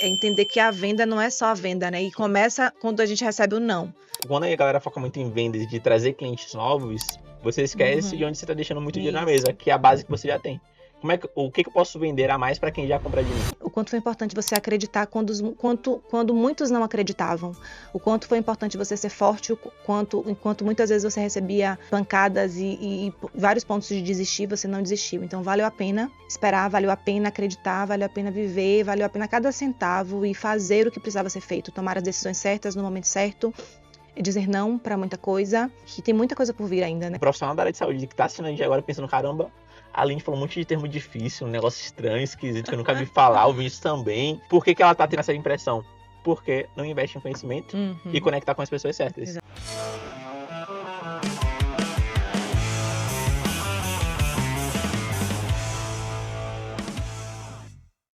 é entender que a venda não é só a venda, né? E começa quando a gente recebe o não. Quando a galera foca muito em vendas, de trazer clientes novos, você esquece de onde você está deixando muito dinheiro na mesa, que é a base que você já tem. O que eu posso vender a mais para quem já compra de mim? O quanto foi importante você acreditar quando muitos não acreditavam. O quanto foi importante você ser forte, enquanto muitas vezes você recebia pancadas e vários pontos de desistir, você não desistiu. Então valeu a pena esperar, valeu a pena acreditar, valeu a pena viver, valeu a pena cada centavo e fazer o que precisava ser feito, tomar as decisões certas no momento certo. Dizer não pra muita coisa, que tem muita coisa por vir ainda, né? O profissional da área de saúde que tá assistindo a gente agora pensando, caramba, a Aline falou um monte de termo difícil, um negócio estranho, esquisito, que eu nunca vi falar, o Vinícius também. Por que ela tá tendo essa impressão? Porque não investe em conhecimento e conectar com as pessoas certas. Exato.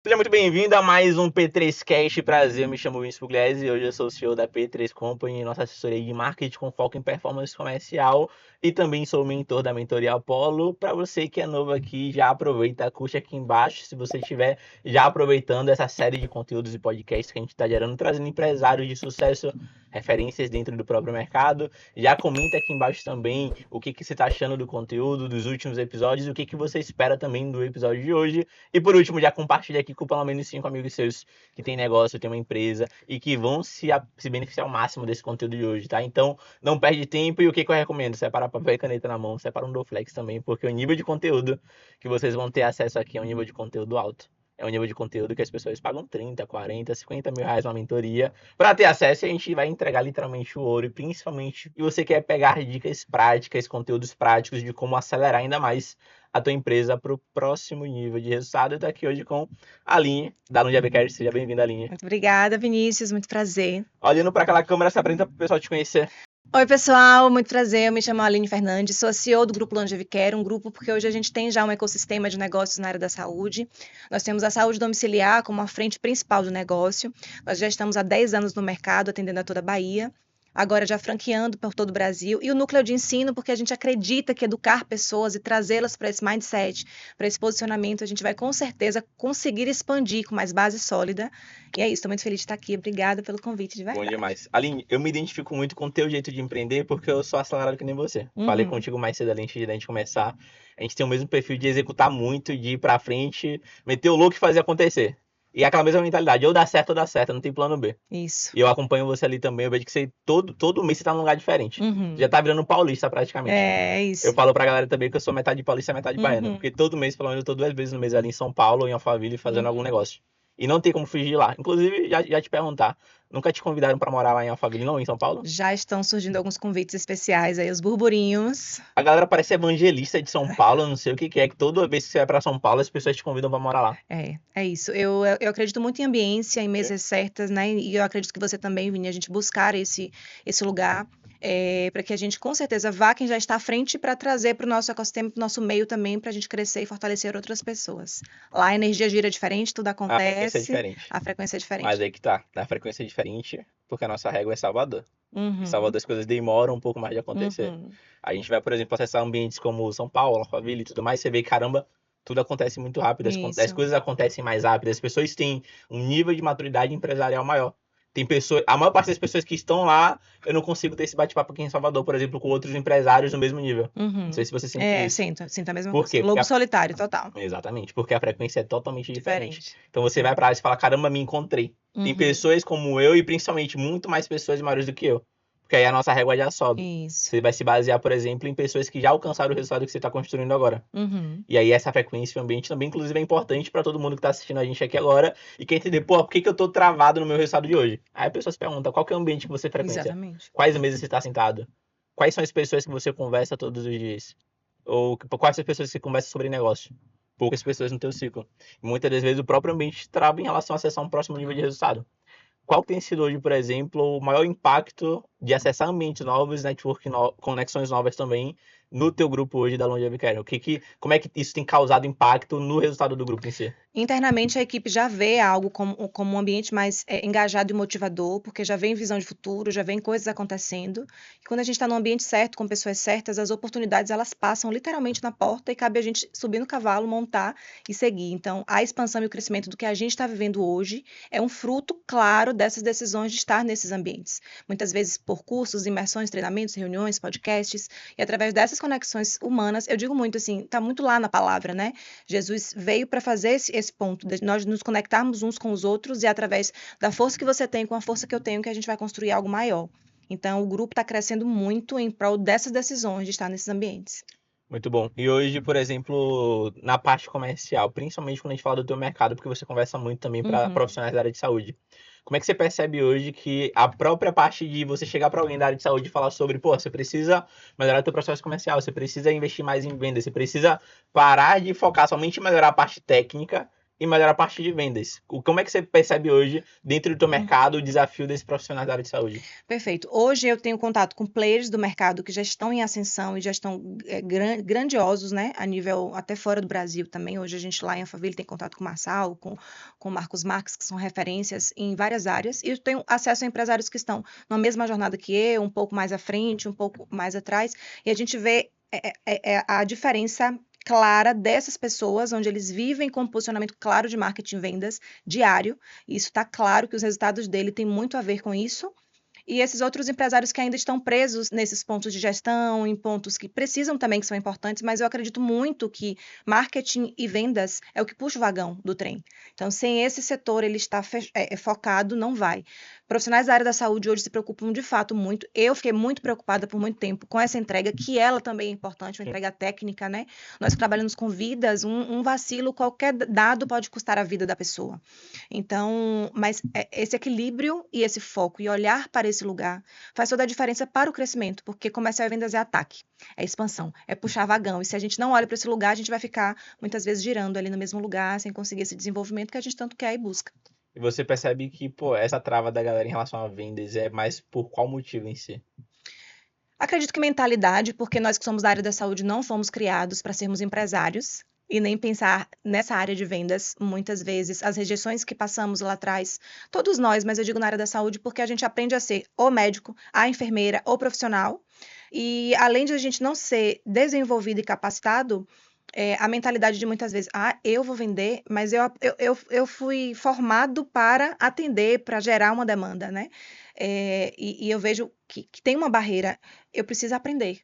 Seja muito bem-vindo a mais um P3Cast. Prazer, eu me chamo Vinícius Pugliese e hoje eu sou o CEO da P3 Company, nossa assessoria de marketing com foco em performance comercial, e também sou o mentor da Mentoria Apollo. Para você que é novo aqui, já aproveita, curte aqui embaixo se você estiver já aproveitando essa série de conteúdos e podcasts que a gente está gerando, trazendo empresários de sucesso, referências dentro do próprio mercado. Já comenta aqui embaixo também o que você está achando do conteúdo, dos últimos episódios, e o que você espera também do episódio de hoje. E por último, já compartilha aqui com pelo menos 5 amigos seus que tem negócio, tem uma empresa e que vão se beneficiar ao máximo desse conteúdo de hoje, tá? Então, não perde tempo. E o que eu recomendo? Separa papel e caneta na mão, separa um Dorflex também, porque o nível de conteúdo que vocês vão ter acesso aqui é um nível de conteúdo alto. É um nível de conteúdo que as pessoas pagam 30, 40, 50 mil reais numa mentoria para ter acesso, e a gente vai entregar literalmente o ouro. E principalmente, se você quer pegar dicas práticas, conteúdos práticos de como acelerar ainda mais a tua empresa para o próximo nível de resultado. Eu tô aqui hoje com a Aline, da Aluno Jabcast. Seja bem-vinda, Aline. Muito obrigada, Vinícius. Muito prazer. Olhando para aquela câmera, se apresenta para o pessoal te conhecer. Oi, pessoal, muito prazer. Eu me chamo Aline Fernandes, sou a CEO do Grupo Longevicare, um grupo porque hoje a gente tem já um ecossistema de negócios na área da saúde. Nós temos a saúde domiciliar como a frente principal do negócio. Nós já estamos há 10 anos no mercado, atendendo a toda a Bahia, agora já franqueando por todo o Brasil, e o núcleo de ensino, porque a gente acredita que educar pessoas e trazê-las para esse mindset, para esse posicionamento, a gente vai com certeza conseguir expandir com mais base sólida. E é isso, estou muito feliz de estar aqui. Obrigada pelo convite, de verdade. Bom demais. Aline, eu me identifico muito com o teu jeito de empreender, porque eu sou acelerado que nem você. Falei contigo mais cedo, antes de a gente começar. A gente tem o mesmo perfil de executar muito, de ir pra frente, meter o louco e fazer acontecer. E é aquela mesma mentalidade, ou dá certo, não tem plano B. Isso. E eu acompanho você ali também, eu vejo que você todo mês você tá num lugar diferente. Já tá virando paulista praticamente. É isso. Eu falo pra galera também que eu sou metade paulista e metade baiano. Porque todo mês, pelo menos, eu tô 2 vezes no mês ali em São Paulo ou em Alphaville fazendo algum negócio. E não tem como fugir de lá. Inclusive, já te perguntar, nunca te convidaram pra morar lá em Alphaville, não, em São Paulo? Já estão surgindo alguns convites especiais aí, os burburinhos. A galera parece evangelista de São Paulo, não sei o que é, que toda vez que você vai pra São Paulo, as pessoas te convidam pra morar lá. É isso. Eu acredito muito em ambiência, em mesas certas, né? E eu acredito que você também, Vini, a gente buscar esse lugar para que a gente, com certeza, vá quem já está à frente para trazer para o nosso ecossistema, para o nosso meio também, para a gente crescer e fortalecer outras pessoas. Lá a energia gira diferente, tudo acontece. A frequência é diferente. A frequência é diferente. Mas aí que tá, a frequência é diferente, porque a nossa régua é Salvador. Em Salvador as coisas demoram um pouco mais de acontecer. A gente vai, por exemplo, acessar ambientes como São Paulo, Alphaville e tudo mais, você vê que, caramba, tudo acontece muito rápido, as coisas acontecem mais rápido, as pessoas têm um nível de maturidade empresarial maior. Tem pessoas, a maior parte das pessoas que estão lá, eu não consigo ter esse bate-papo aqui em Salvador, por exemplo, com outros empresários no mesmo nível. Não sei se você sente isso. Sinto a mesma Por coisa. quê? Lobo solitário, total. Exatamente, porque a frequência é totalmente diferente. Então você vai pra lá e fala, caramba, me encontrei. Tem pessoas como eu e principalmente muito mais pessoas maiores do que eu. Porque aí a nossa régua já sobe. Isso. Você vai se basear, por exemplo, em pessoas que já alcançaram o resultado que você está construindo agora. E aí essa frequência e o ambiente também, inclusive, é importante para todo mundo que está assistindo a gente aqui agora e quer entender, pô, por que eu tô travado no meu resultado de hoje? Aí a pessoa se pergunta, qual que é o ambiente que você frequencia? Exatamente. Quais mesas você está sentado? Quais são as pessoas que você conversa todos os dias? Ou quais são as pessoas que você conversa sobre negócio? Poucas pessoas no teu ciclo. E muitas das vezes o próprio ambiente trava em relação a acessar um próximo nível de resultado. Qual tem sido hoje, por exemplo, o maior impacto de acessar ambientes novos, conexões novas também no teu grupo hoje da Longevity Care? Como é que isso tem causado impacto no resultado do grupo em si? Internamente, a equipe já vê algo como um ambiente mais engajado e motivador, porque já vem visão de futuro, já vem coisas acontecendo. E quando a gente está no ambiente certo, com pessoas certas, as oportunidades elas passam literalmente na porta e cabe a gente subir no cavalo, montar e seguir. Então, a expansão e o crescimento do que a gente está vivendo hoje é um fruto claro dessas decisões de estar nesses ambientes. Muitas vezes por cursos, imersões, treinamentos, reuniões, podcasts, e através dessas conexões humanas, eu digo muito assim, está muito lá na palavra, né? Jesus veio para fazer esse ponto, de nós nos conectarmos uns com os outros e através da força que você tem com a força que eu tenho, que a gente vai construir algo maior. Então, o grupo está crescendo muito em prol dessas decisões de estar nesses ambientes. Muito bom. E hoje, por exemplo, na parte comercial, principalmente quando a gente fala do teu mercado, porque você conversa muito também para Uhum. profissionais da área de saúde. Como é que você percebe hoje que a própria parte de você chegar para alguém da área de saúde e falar sobre, pô, você precisa melhorar o teu processo comercial, você precisa investir mais em vendas, você precisa parar de focar somente em melhorar a parte técnica e melhorar a parte de vendas. Como é que você percebe hoje, dentro do teu mercado, o desafio desse profissional da área de saúde? Perfeito. Hoje eu tenho contato com players do mercado que já estão em ascensão e já estão grandiosos, né? A nível até fora do Brasil também. Hoje a gente lá em Alphaville tem contato com o Marçal, com o Marcos Marques, que são referências em várias áreas. E eu tenho acesso a empresários que estão na mesma jornada que eu, um pouco mais à frente, um pouco mais atrás. E a gente vê a diferença clara dessas pessoas, onde eles vivem com um posicionamento claro de marketing e vendas diário. E isso está claro que os resultados dele têm muito a ver com isso. E esses outros empresários que ainda estão presos nesses pontos de gestão, em pontos que precisam também, que são importantes, mas eu acredito muito que marketing e vendas é o que puxa o vagão do trem. Então, sem esse setor ele estar focado, não vai. Profissionais da área da saúde hoje se preocupam de fato muito. Eu fiquei muito preocupada por muito tempo com essa entrega, que ela também é importante, uma entrega técnica, né? Nós que trabalhamos com vidas, um vacilo, qualquer dado pode custar a vida da pessoa. Então, mas esse equilíbrio e esse foco e olhar para esse lugar faz toda a diferença para o crescimento, porque comercial e vendas é ataque, é expansão, é puxar vagão. E se a gente não olha para esse lugar, a gente vai ficar muitas vezes girando ali no mesmo lugar, sem conseguir esse desenvolvimento que a gente tanto quer e busca. E você percebe que, pô, essa trava da galera em relação a vendas é mais por qual motivo em si? Acredito que mentalidade, porque nós que somos da área da saúde não fomos criados para sermos empresários e nem pensar nessa área de vendas. Muitas vezes, as rejeições que passamos lá atrás, todos nós, mas eu digo na área da saúde, porque a gente aprende a ser o médico, a enfermeira, o profissional. E além de a gente não ser desenvolvido e capacitado, a mentalidade de muitas vezes, eu vou vender, mas eu fui formado para atender, para gerar uma demanda, né? E eu vejo que tem uma barreira, eu preciso aprender.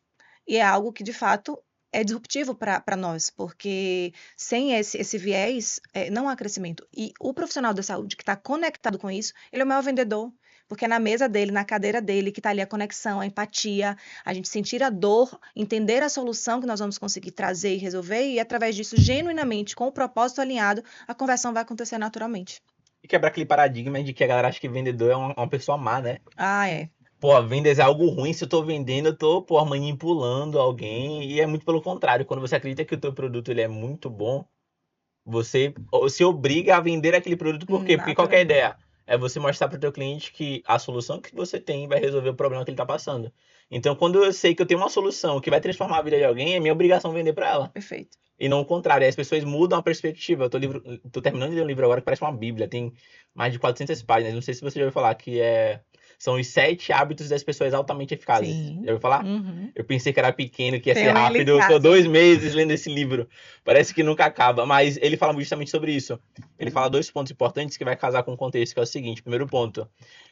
E é algo que, de fato, é disruptivo para nós, porque sem esse viés, não há crescimento. E o profissional da saúde que está conectado com isso, ele é o maior vendedor. Porque é na mesa dele, na cadeira dele, que está ali a conexão, a empatia, a gente sentir a dor, entender a solução que nós vamos conseguir trazer e resolver, e através disso, genuinamente, com o propósito alinhado, a conversão vai acontecer naturalmente. E quebrar aquele paradigma de que a galera acha que vendedor é uma pessoa má, né? Ah, é. Pô, vendas é algo ruim. Se eu tô vendendo, eu tô, pô, manipulando alguém. E é muito pelo contrário. Quando você acredita que o teu produto ele é muito bom, você se obriga a vender aquele produto. Por quê? Porque qual que é a Naturalmente. ideia? É você mostrar para o teu cliente que a solução que você tem vai resolver o problema que ele está passando. Então, quando eu sei que eu tenho uma solução que vai transformar a vida de alguém, é minha obrigação vender para ela. Perfeito. E não o contrário. Aí as pessoas mudam a perspectiva. Tô terminando de ler um livro agora que parece uma bíblia. Tem mais de 400 páginas. Não sei se você já ouviu falar, são os 7 hábitos das pessoas altamente eficazes. Sim. Já ouviu falar? Uhum. Eu pensei que era pequeno, que ia ser Tenho ele em rápido. Eu tô casa. 2 meses lendo esse livro. Parece que nunca acaba. Mas ele fala justamente sobre isso. Ele fala 2 pontos importantes que vai casar com o contexto, que é o seguinte. Primeiro ponto.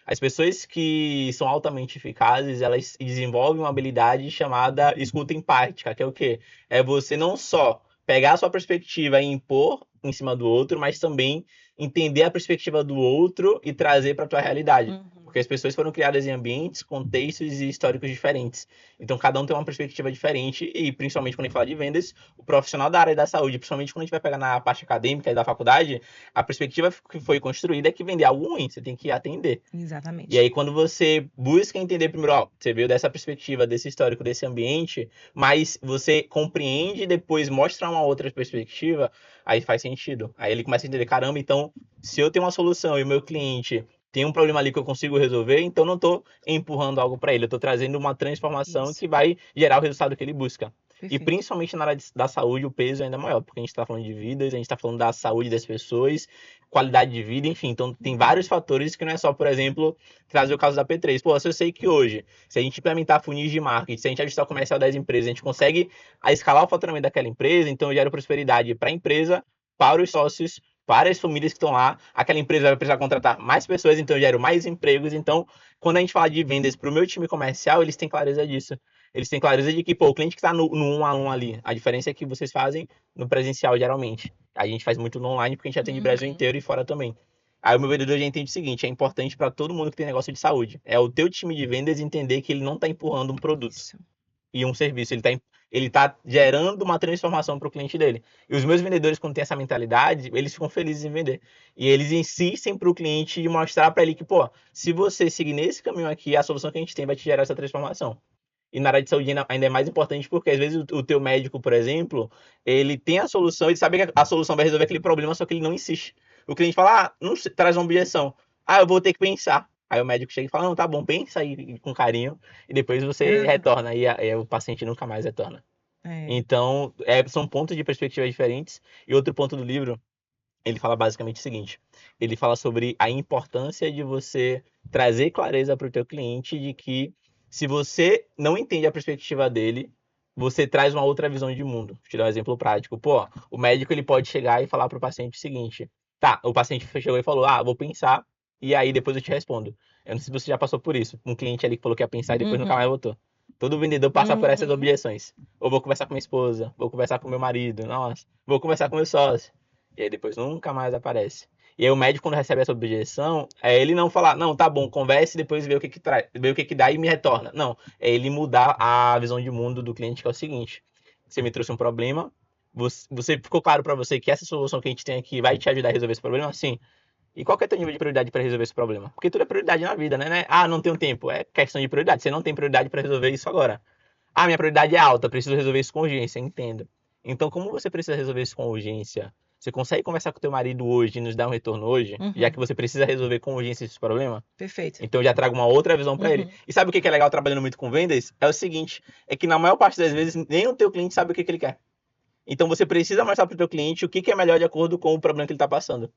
As pessoas que são altamente eficazes, elas desenvolvem uma habilidade chamada escuta empática, que é o quê? É você não só pegar a sua perspectiva e impor em cima do outro, mas também entender a perspectiva do outro e trazer para a tua realidade. Uhum. Porque as pessoas foram criadas em ambientes, contextos e históricos diferentes. Então, cada um tem uma perspectiva diferente e, principalmente quando a gente fala de vendas, o profissional da área da saúde, principalmente quando a gente vai pegar na parte acadêmica e da faculdade, a perspectiva que foi construída é que vender algo ruim, você tem que atender. E Exatamente. aí, quando você busca entender primeiro, ó, você veio dessa perspectiva, desse histórico, desse ambiente, mas você compreende e depois mostra uma outra perspectiva, aí faz sentido. Aí ele começa a entender, caramba, então, se eu tenho uma solução e o meu cliente tem um problema ali que eu consigo resolver, então não estou empurrando algo para ele, eu estou trazendo uma transformação Isso, que vai gerar o resultado que ele busca. E perfeito. principalmente na área da saúde, o peso é ainda maior, porque a gente está falando de vidas, a gente está falando da saúde das pessoas, qualidade de vida, enfim. Então, tem vários fatores que não é só, por exemplo, trazer o caso da P3. Pô, se eu sei que hoje, se a gente implementar funis de marketing, se a gente ajustar o comercial das empresas, a gente consegue escalar o faturamento daquela empresa, então gera prosperidade para a empresa, para os sócios, para as famílias que estão lá. Aquela empresa vai precisar contratar mais pessoas, então gera mais empregos. Então, quando a gente fala de vendas para o meu time comercial, eles têm clareza disso. Eles têm clareza de que, pô, o cliente que está no 1 a 1 ali, a diferença é que vocês fazem no presencial, geralmente. A gente faz muito no online porque a gente atende o Brasil Uhum. inteiro e fora também. Aí o meu vendedor já entende o seguinte: é importante para todo mundo que tem negócio de saúde. É o teu time de vendas entender que ele não está empurrando um produto Isso. e um serviço, ele tá gerando uma transformação para o cliente dele. E os meus vendedores, quando têm essa mentalidade, eles ficam felizes em vender. E eles insistem para o cliente mostrar para ele que, pô, se você seguir nesse caminho aqui, a solução que a gente tem vai te gerar essa transformação. E na área de saúde ainda é mais importante porque às vezes o teu médico, por exemplo, ele tem a solução, ele sabe que a solução vai resolver aquele problema, só que ele não insiste. O cliente fala, não traz uma objeção. Eu vou ter que pensar. Aí o médico chega e fala, não, tá bom, pensa aí com carinho e depois você Uhum. retorna. E o paciente nunca mais retorna. É. Então, são pontos de perspectiva diferentes. E outro ponto do livro, ele fala basicamente o seguinte: ele fala sobre a importância de você trazer clareza para o teu cliente de que se você não entende a perspectiva dele, você traz uma outra visão de mundo. Vou te dar um exemplo prático. Pô, o médico ele pode chegar e falar para o paciente o seguinte: tá, o paciente chegou e falou, vou pensar e aí depois eu te respondo. Eu não sei se você já passou por isso. Um cliente ali que falou que ia pensar e depois nunca mais Uhum. voltou. Todo vendedor passa por essas Uhum. objeções. Ou vou conversar com minha esposa, vou conversar com meu marido, nossa, vou conversar com meu sócio. E aí depois nunca mais aparece. E aí o médico, quando recebe essa objeção, é ele não falar, não, tá bom, converse e depois vê o que que traz, vê o que que dá e me retorna. Não, é ele mudar a visão de mundo do cliente, que é o seguinte: você me trouxe um problema, você ficou claro para você que essa solução que a gente tem aqui vai te ajudar a resolver esse problema? Sim. E qual que é o teu nível de prioridade para resolver esse problema? Porque tudo é prioridade na vida, né? Não tenho tempo. É questão de prioridade. Você não tem prioridade para resolver isso agora. Minha prioridade é alta, preciso resolver isso com urgência, entendo. Então, como você precisa resolver isso com urgência? Você consegue conversar com o teu marido hoje e nos dar um retorno hoje, já que Uhum. você precisa resolver com urgência esse problema? Perfeito. Então, eu já trago uma outra visão para ele. Uhum. E sabe o que é legal trabalhando muito com vendas? É o seguinte, é que na maior parte das vezes nem o teu cliente sabe o que ele quer. Então, você precisa mostrar para o teu cliente o que é melhor de acordo com o problema que ele está passando.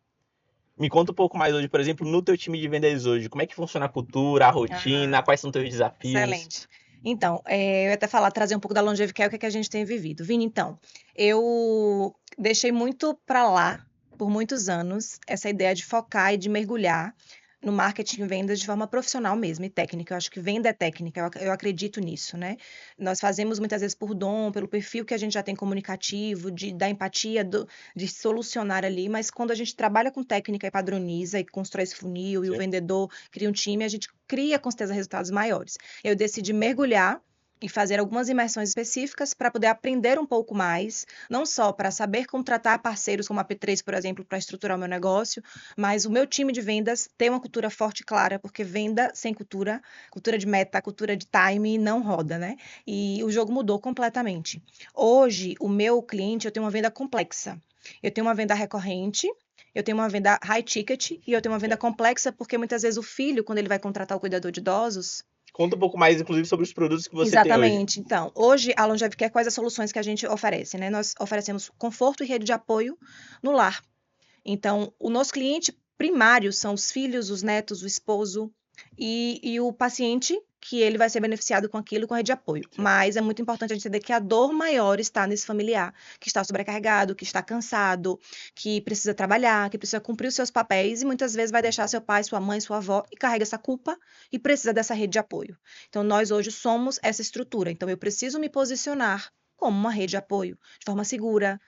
Me conta um pouco mais hoje, por exemplo, no teu time de vendas hoje, como é que funciona a cultura, a rotina, Ah, quais são os teus desafios? excelente. Então, eu ia até falar, trazer um pouco da Longevicare, o que é que a gente tem vivido. Vini, então, eu deixei muito para lá, por muitos anos, essa ideia de focar e de mergulhar no marketing e vendas de forma profissional mesmo e técnica. Eu acho que venda é técnica, eu acredito nisso, né? Nós fazemos muitas vezes por dom, pelo perfil que a gente já tem comunicativo, da empatia, de solucionar ali, mas quando a gente trabalha com técnica e padroniza e constrói esse funil e o Sim. vendedor cria um time, a gente cria com certeza resultados maiores. Eu decidi mergulhar e fazer algumas imersões específicas para poder aprender um pouco mais, não só para saber contratar parceiros como a P3, por exemplo, para estruturar o meu negócio, mas o meu time de vendas tem uma cultura forte e clara, porque venda sem cultura, cultura de meta, cultura de time, não roda, né? E o jogo mudou completamente. Hoje, o meu cliente, eu tenho uma venda complexa. Eu tenho uma venda recorrente, eu tenho uma venda high ticket e eu tenho uma venda Sim. complexa porque muitas vezes o filho, quando ele vai contratar o cuidador de idosos. Conta um pouco mais, inclusive, sobre os produtos que você tem hoje. Exatamente. Então, hoje a Longevicare, quais as soluções que a gente oferece, né? Nós oferecemos conforto e rede de apoio no lar. Então, o nosso cliente primário são os filhos, os netos, o esposo e o paciente, que ele vai ser beneficiado com aquilo, com a rede de apoio. Sim. Mas é muito importante a gente entender que a dor maior está nesse familiar, que está sobrecarregado, que está cansado, que precisa trabalhar, que precisa cumprir os seus papéis e muitas vezes vai deixar seu pai, sua mãe, sua avó e carrega essa culpa e precisa dessa rede de apoio. Então, nós hoje somos essa estrutura. Então, eu preciso me posicionar como uma rede de apoio, de forma segura,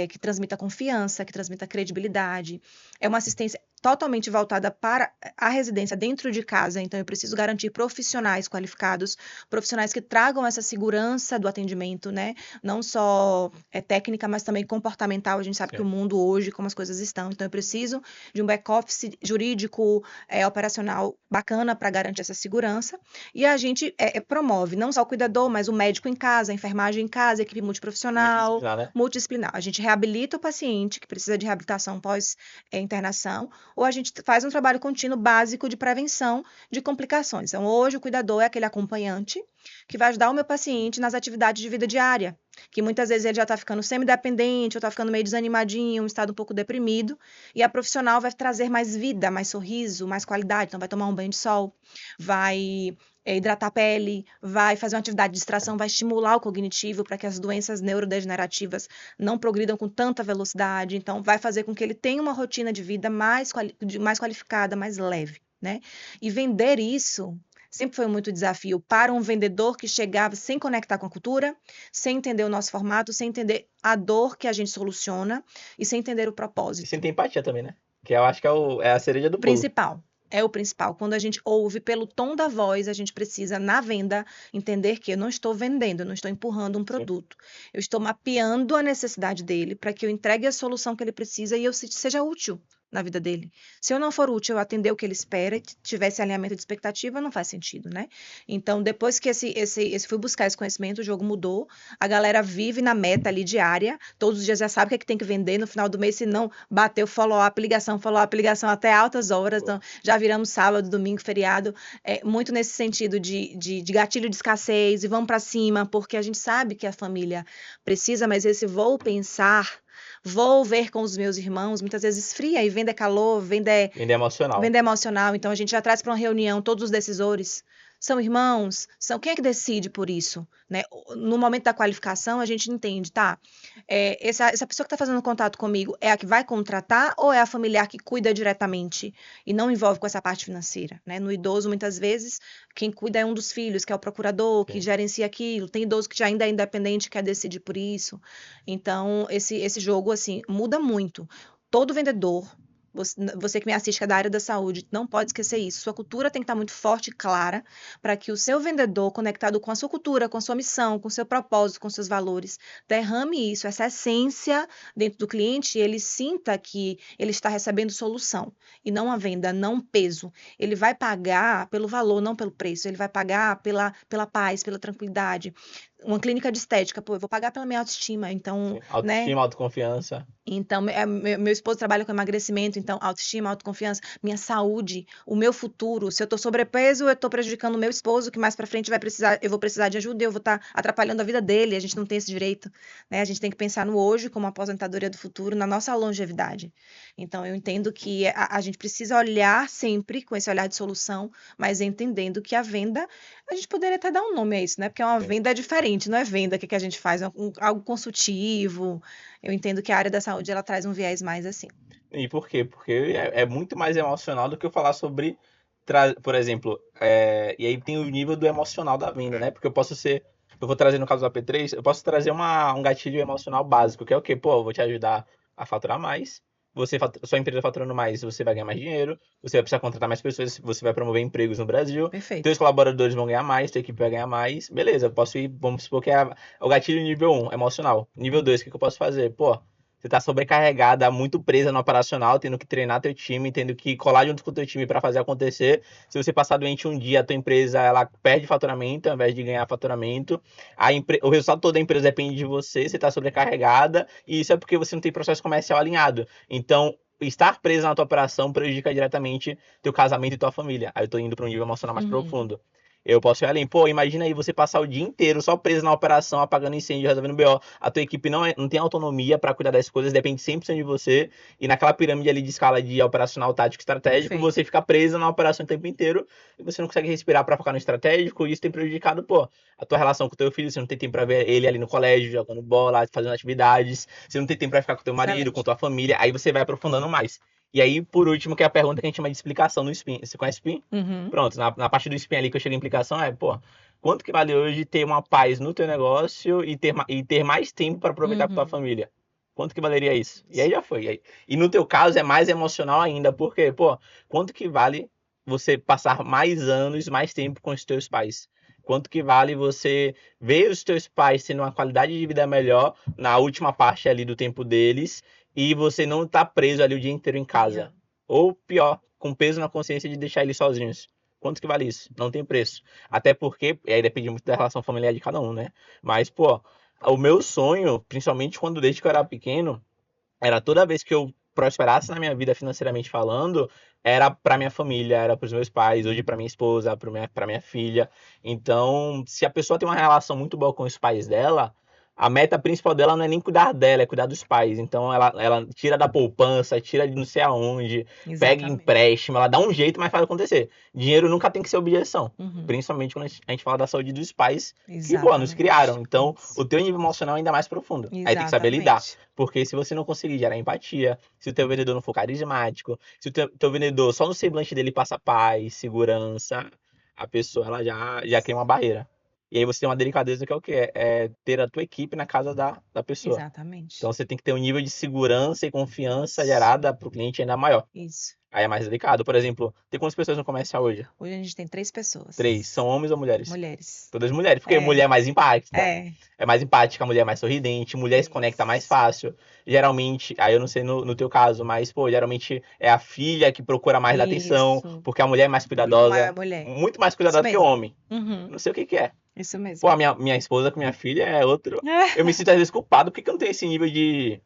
que transmita confiança, que transmita credibilidade. É uma assistência totalmente voltada para a residência dentro de casa, então eu preciso garantir profissionais qualificados, profissionais que tragam essa segurança do atendimento, né? Não só técnica, mas também comportamental. A gente sabe que o Sim. mundo hoje, como as coisas estão, então eu preciso de um back-office jurídico, operacional bacana para garantir essa segurança. E a gente promove não só o cuidador, mas o médico em casa, a enfermagem em casa, a equipe multiprofissional, Multidisciplinar, né? multidisciplinar. A gente reabilita o paciente que precisa de reabilitação internação, ou a gente faz um trabalho contínuo básico de prevenção de complicações. Então, hoje o cuidador é aquele acompanhante que vai ajudar o meu paciente nas atividades de vida diária, que muitas vezes ele já está ficando semidependente, ou está ficando meio desanimadinho, um estado um pouco deprimido, e a profissional vai trazer mais vida, mais sorriso, mais qualidade. Então, vai tomar um banho de sol, vai hidratar a pele, vai fazer uma atividade de distração, vai estimular o cognitivo para que as doenças neurodegenerativas não progridam com tanta velocidade. Então, vai fazer com que ele tenha uma rotina de vida mais qualificada, mais leve, né? E vender isso sempre foi muito desafio para um vendedor que chegava sem conectar com a cultura, sem entender o nosso formato, sem entender a dor que a gente soluciona e sem entender o E propósito. sem ter empatia também, né? Que eu acho que é a cereja do bolo. Principal. É o principal. Quando a gente ouve pelo tom da voz, a gente precisa, na venda, entender que eu não estou vendendo, eu não estou empurrando um produto. Eu estou mapeando a necessidade dele para que eu entregue a solução que ele precisa e eu seja útil na vida dele. Se eu não for útil, eu atender o que ele espera e tivesse alinhamento de expectativa, não faz sentido, né? Então, depois que fui buscar esse conhecimento, o jogo mudou. A galera vive na meta ali diária. Todos os dias já sabe o que é que tem que vender. No final do mês, se não bateu follow-up, ligação até altas horas. Então, já viramos sábado, domingo, feriado. Muito nesse sentido de gatilho de escassez e vamos para cima, porque a gente sabe que a família precisa, mas esse vou pensar, vou ver com os meus irmãos, muitas vezes esfria e venda calor, venda emocional. Venda emocional. Então, a gente já traz para uma reunião todos os decisores. São irmãos? Quem é que decide por isso? Né? No momento da qualificação, a gente entende, tá? Essa pessoa que está fazendo contato comigo é a que vai contratar ou é a familiar que cuida diretamente e não envolve com essa parte financeira? Né? No idoso, muitas vezes, quem cuida é um dos filhos, que é o procurador, que gerencia aquilo. Tem idoso que já ainda é independente, quer decidir por isso. Então, esse jogo, assim, muda muito. Todo vendedor, você que me assiste, que é da área da saúde, não pode esquecer isso. Sua cultura tem que estar muito forte e clara para que o seu vendedor, conectado com a sua cultura, com a sua missão, com o seu propósito, com seus valores, derrame isso, essa essência dentro do cliente e ele sinta que ele está recebendo solução e não a venda, não peso. Ele vai pagar pelo valor, não pelo preço. Ele vai pagar pela paz, pela tranquilidade. Uma clínica de estética, pô, eu vou pagar pela minha autoestima, então, Autoestima, né? autoconfiança. Então, meu esposo trabalha com emagrecimento, então, autoestima, autoconfiança, minha saúde, o meu futuro. Se eu tô sobrepeso, eu tô prejudicando o meu esposo, que mais pra frente eu vou precisar de ajuda, eu vou estar atrapalhando a vida dele, a gente não tem esse direito, né? A gente tem que pensar no hoje como aposentadoria do futuro, na nossa longevidade. Então, eu entendo que a gente precisa olhar sempre com esse olhar de solução, mas entendendo que a venda, a gente poderia até dar um nome a isso, né? Porque uma venda é diferente, não é venda que a gente faz, é algo consultivo. Eu entendo que a área da saúde ela traz um viés mais assim. E por quê? Porque é muito mais emocional do que eu falar sobre, por exemplo, e aí tem o nível do emocional da venda, né? Porque eu vou trazer no caso do AP3, eu posso trazer um gatilho emocional básico, que é o quê? Pô, eu vou te ajudar a faturar mais, sua empresa faturando mais, você vai ganhar mais dinheiro, você vai precisar contratar mais pessoas, você vai promover empregos no Brasil, Perfeito. teus colaboradores vão ganhar mais, tua equipe vai ganhar mais, beleza, eu posso ir, vamos supor que é o gatilho nível 1, emocional. Nível 2, o que eu posso fazer? Pô, você tá sobrecarregada, muito presa no operacional, tendo que treinar teu time, tendo que colar junto com o teu time para fazer acontecer. Se você passar doente um dia, a tua empresa ela perde faturamento ao invés de ganhar faturamento. O resultado todo da empresa depende de você, você tá sobrecarregada, e isso é porque você não tem processo comercial alinhado. Então, estar presa na tua operação prejudica diretamente teu casamento e tua família. Aí eu tô indo para um nível emocional mais profundo. Eu posso ir além. Pô, imagina aí você passar o dia inteiro só preso na operação, apagando incêndio, resolvendo BO. A tua equipe não tem autonomia para cuidar das coisas, depende 100% de você. E naquela pirâmide ali de escala de operacional, tático, estratégico, Perfeito. você fica preso na operação o tempo inteiro e você não consegue respirar para focar no estratégico. E isso tem prejudicado, pô, a tua relação com o teu filho. Você não tem tempo para ver ele ali no colégio, jogando bola, fazendo atividades. Você não tem tempo para ficar com teu marido, Excelente. com tua família. Aí você vai aprofundando mais. E aí, por último, que é a pergunta que a gente chama de explicação no SPIN. Você conhece SPIN? Pronto, na parte do SPIN ali que eu chego em implicação pô, quanto que vale hoje ter uma paz no teu negócio e ter mais tempo para aproveitar com tua família? Quanto que valeria isso? E aí já foi. E no teu caso é mais emocional ainda, porque, pô, quanto que vale você passar mais anos, mais tempo com os teus pais? Quanto que vale você ver os teus pais tendo uma qualidade de vida melhor na última parte ali do tempo deles e você não tá preso ali o dia inteiro em casa? Ou pior, com peso na consciência de deixar eles sozinhos. Quanto que vale isso? Não tem preço. Até porque, e aí depende muito da relação familiar de cada um, né? Mas, pô, o meu sonho, principalmente desde que eu era pequeno, era toda vez que eu prosperasse na minha vida financeiramente falando, era para minha família, era para os meus pais, hoje para minha esposa, para minha filha. Então, se a pessoa tem uma relação muito boa com os pais dela, a meta principal dela não é nem cuidar dela, é cuidar dos pais. Então, ela tira da poupança, tira de não sei aonde, pega Exatamente. empréstimo, ela dá um jeito, mas faz acontecer. Dinheiro nunca tem que ser objeção. Uhum. Principalmente quando a gente fala da saúde dos pais que, pô, nos Exatamente. criaram. Então, Isso. o teu nível emocional é ainda mais profundo. Aí tem que saber lidar. Exatamente. Porque se você não conseguir gerar empatia, se o teu vendedor não for carismático, se o teu vendedor só no semblante dele passa paz, segurança, a pessoa ela já cria uma barreira. E aí você tem uma delicadeza que é o quê? É ter a tua equipe na casa da pessoa. Exatamente. Então você tem que ter um nível de segurança e confiança gerada para o cliente ainda maior. Isso. Aí é mais delicado. Por exemplo, tem quantas pessoas no comercial hoje? Hoje a gente tem 3 pessoas. 3. São homens ou mulheres? Mulheres. Todas mulheres, porque É. mulher é mais empática. É. É mais empática, a mulher é mais sorridente, mulher se conecta mais fácil. Geralmente, aí eu não sei no teu caso, mas, pô, geralmente é a filha que procura mais da atenção, Isso. porque a mulher é mais cuidadosa, A mulher. muito mais Isso cuidadosa que o mesmo. homem. Uhum. Não sei o que que é. Isso mesmo. Pô, a minha esposa com minha filha é outro. Eu me sinto às vezes culpado porque eu não tenho esse nível de